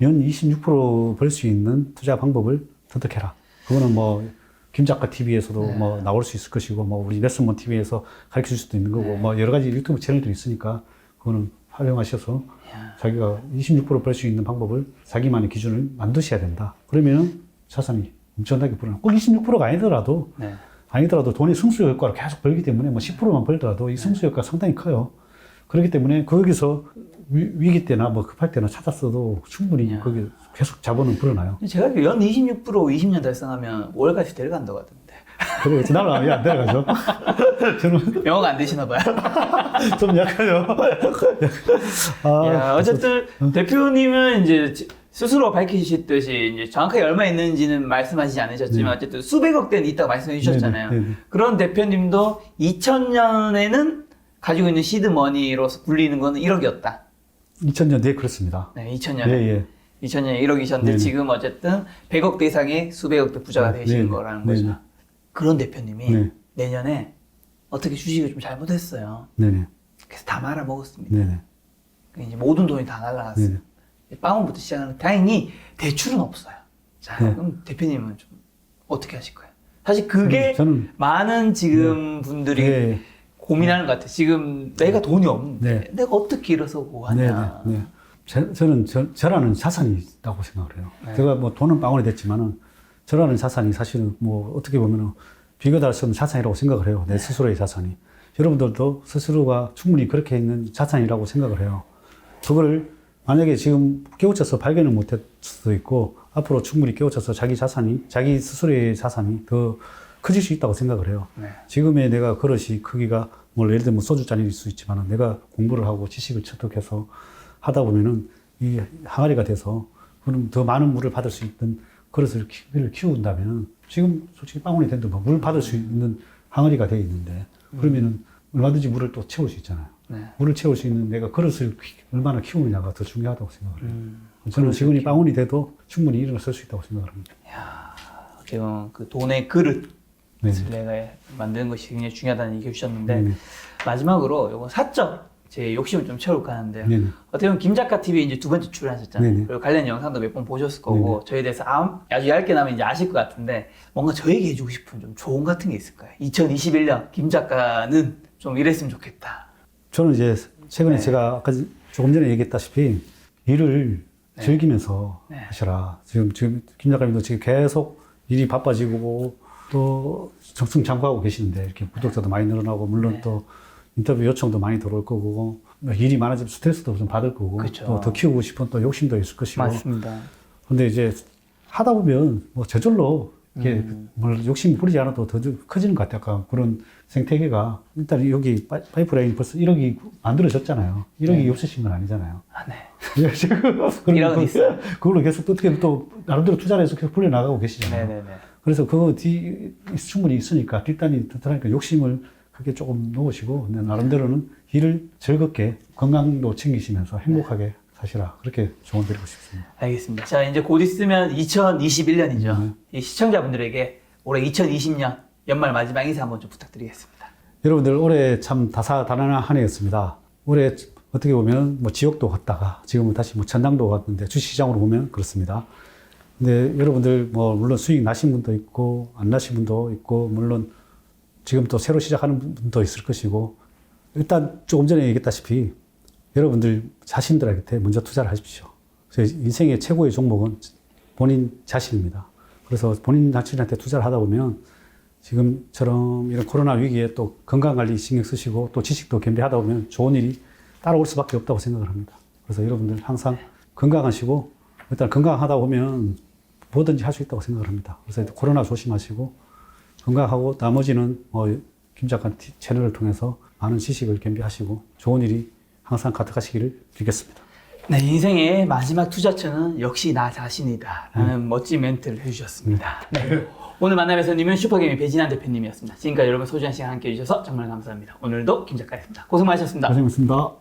연 26% 벌 수 있는 투자 방법을 터득해라. 그거는 뭐 김작가 TV에서도 네. 뭐 나올 수 있을 것이고 뭐 우리 레슨먼 TV에서 가르쳐 줄 수도 있는 거고 뭐 여러 가지 유튜브 채널들이 있으니까 그거는 활용하셔서 자기가 26%벌 수 있는 방법을 자기만의 기준을 만드셔야 된다. 그러면은 자산이 엄청나게 불어나. 꼭 26%가 아니더라도 네. 돈이 승수 효과를 계속 벌기 때문에 뭐 10%만 벌더라도 이 승수 효과가 상당히 커요. 그렇기 때문에 거기서 위기 때나 뭐 급할 때나 찾았어도 충분히 거기 계속 자본은 불어나요. 제가 알기로 연 26% 20년 달성하면 월가시 데려간다고 하던데. 그래, 나는 안 데려가죠. 저는 영어가 안 되시나 봐요. 좀 약하죠. 야, 어쨌든 대표님은 이제 스스로 밝히셨듯이 이제 정확하게 얼마 있는지는 말씀하시지 않으셨지만 어쨌든 수백억 대는 있다고 말씀해 주셨잖아요. 네네. 그런 대표님도 2000년에는 가지고 있는 시드머니로서 굴리는 거는 1억이었다. 2000년, 네, 그렇습니다. 네, 2000년에. 예, 예. 2000년에 1억이셨는데 네네. 지금 어쨌든 100억 대 이상의 수백억 대 부자가 되시는 네네. 거라는 거죠. 네네. 그런 대표님이 네. 내년에 어떻게 주식을 좀 잘못했어요. 네네. 그래서 다 말아먹었습니다. 네네. 이제 모든 돈이 다 날라갔어요. 네네. 빵원부터 시작하는 다행히 대출은 없어요. 자, 네. 그럼 대표님은 좀 어떻게 하실 거예요? 사실 그게 저는 많은 지금 분들이 네. 고민하는 것 같아요. 지금 내가 돈이 없는데 네. 내가 어떻게 일어서고 하냐. 네. 저는 저라는 자산이 있다고 생각을 해요. 네. 제가 뭐 돈은 빵원이 됐지만은 저라는 자산이 사실은 뭐 어떻게 보면은 비교도 할 수 없는 자산이라고 생각을 해요. 내 스스로의 자산이. 여러분들도 스스로가 충분히 그렇게 있는 자산이라고 생각을 해요. 그걸 만약에 지금 깨우쳐서 발견을 못했을 수도 있고 앞으로 충분히 깨우쳐서 자기 스스로의 자산이 더 커질 수 있다고 생각을 해요. 네. 지금의 내가 그릇이 크기가 뭐 예를 들면 소주잔일 수 있지만 내가 공부를 하고 지식을 습득해서 하다 보면은 이 항아리가 돼서 그럼 더 많은 물을 받을 수 있는 그릇을 키운다면 지금 솔직히 빵원이 된도 물 받을 수 있는 항아리가 돼 있는데 그러면은 얼마든지 물을 또 채울 수 있잖아요. 네. 물을 채울 수 있는 내가 그릇을 얼마나 키우느냐가 더 중요하다고 생각을 해요. 저는 그릇을 지금이 빵원이 돼도 충분히 일을 쓸 수 있다고 생각을 합니다. 야, 지금 그 돈의 그릇을 네. 내가 만드는 것이 굉장히 중요하다는 얘기를 주셨는데 네네. 마지막으로 이거 사점 제 욕심을 좀 채울까 하는데요. 네네. 어떻게 보면 김작가 TV 이제 2번째 출연하셨잖아요. 네네. 그리고 관련 영상도 몇 번 보셨을 거고 저희에 대해서 아주 얇게 나면 이제 아실 것 같은데 뭔가 저에게 해주고 싶은 좀 조언 같은 게 있을까요? 2021년 김 작가는 좀 이랬으면 좋겠다. 저는 이제 최근에 네. 제가 아까 조금 전에 얘기했다시피 일을 즐기면서 네. 하셔라. 지금 김 작가님도 지금 계속 일이 바빠지고 또 정승장구하고 계시는데 이렇게 구독자도 많이 늘어나고 물론 네. 또 인터뷰 요청도 많이 들어올 거고 일이 많아지면 스트레스도 좀 받을 거고 그쵸. 또 더 키우고 싶은 또 욕심도 있을 것이고 맞습니다. 근데 이제 하다 보면 뭐 저절로 이게 뭘 욕심이 부리지 않아도 더 커지는 것 같아요. 약간 그런 생태계가 일단 여기 파이프라인 벌써 1억이 만들어졌잖아요. 1억이 없으신 건 아니잖아요. 아, 네. 그걸로 있어요. 그걸로 계속 어떻게 또 나름대로 투자를 해서 계속 풀려나가고 계시잖아요. 네네네. 그래서 그거 충분히 있으니까 뒷단이 튼튼하니까 욕심을 그게 조금 놓으시고 나름대로는 일을 즐겁게 건강도 챙기시면서 행복하게 사시라 그렇게 조언 드리고 싶습니다. 알겠습니다. 자, 이제 곧 있으면 2021년이죠. 이 시청자분들에게 올해 2020년 연말 마지막 인사 한번 좀 부탁드리겠습니다. 여러분들 올해 참 다사다난한 한 해였습니다. 올해 어떻게 보면 뭐 지옥도 갔다가 지금은 다시 뭐 천당도 갔는데 주식시장으로 보면 그렇습니다. 근데 여러분들 뭐 물론 수익 나신 분도 있고 안 나신 분도 있고 물론 지금 또 새로 시작하는 분도 있을 것이고 일단 조금 전에 얘기했다시피 여러분들 자신들한테 먼저 투자를 하십시오. 인생의 최고의 종목은 본인 자신입니다. 그래서 본인 자신한테 투자를 하다 보면 지금처럼 이런 코로나 위기에 또 건강관리 신경 쓰시고 또 지식도 겸비하다 보면 좋은 일이 따라올 수밖에 없다고 생각을 합니다. 그래서 여러분들 항상 건강하시고 일단 건강하다 보면 뭐든지 할 수 있다고 생각을 합니다. 그래서 코로나 조심하시고 건강하고 나머지는 김 작가 채널을 통해서 많은 지식을 겸비하시고 좋은 일이 항상 가득하시기를 빌겠습니다. 네, 인생의 마지막 투자처는 역시 나 자신이다 라는 멋진 멘트를 해주셨습니다. 네. 오늘 만남의 손님은 슈퍼게임의 배진환 대표님이었습니다. 지금까지 여러분 소중한 시간 함께 해주셔서 정말 감사합니다. 오늘도 김 작가였습니다. 고생 많으셨습니다. 고생하셨습니다.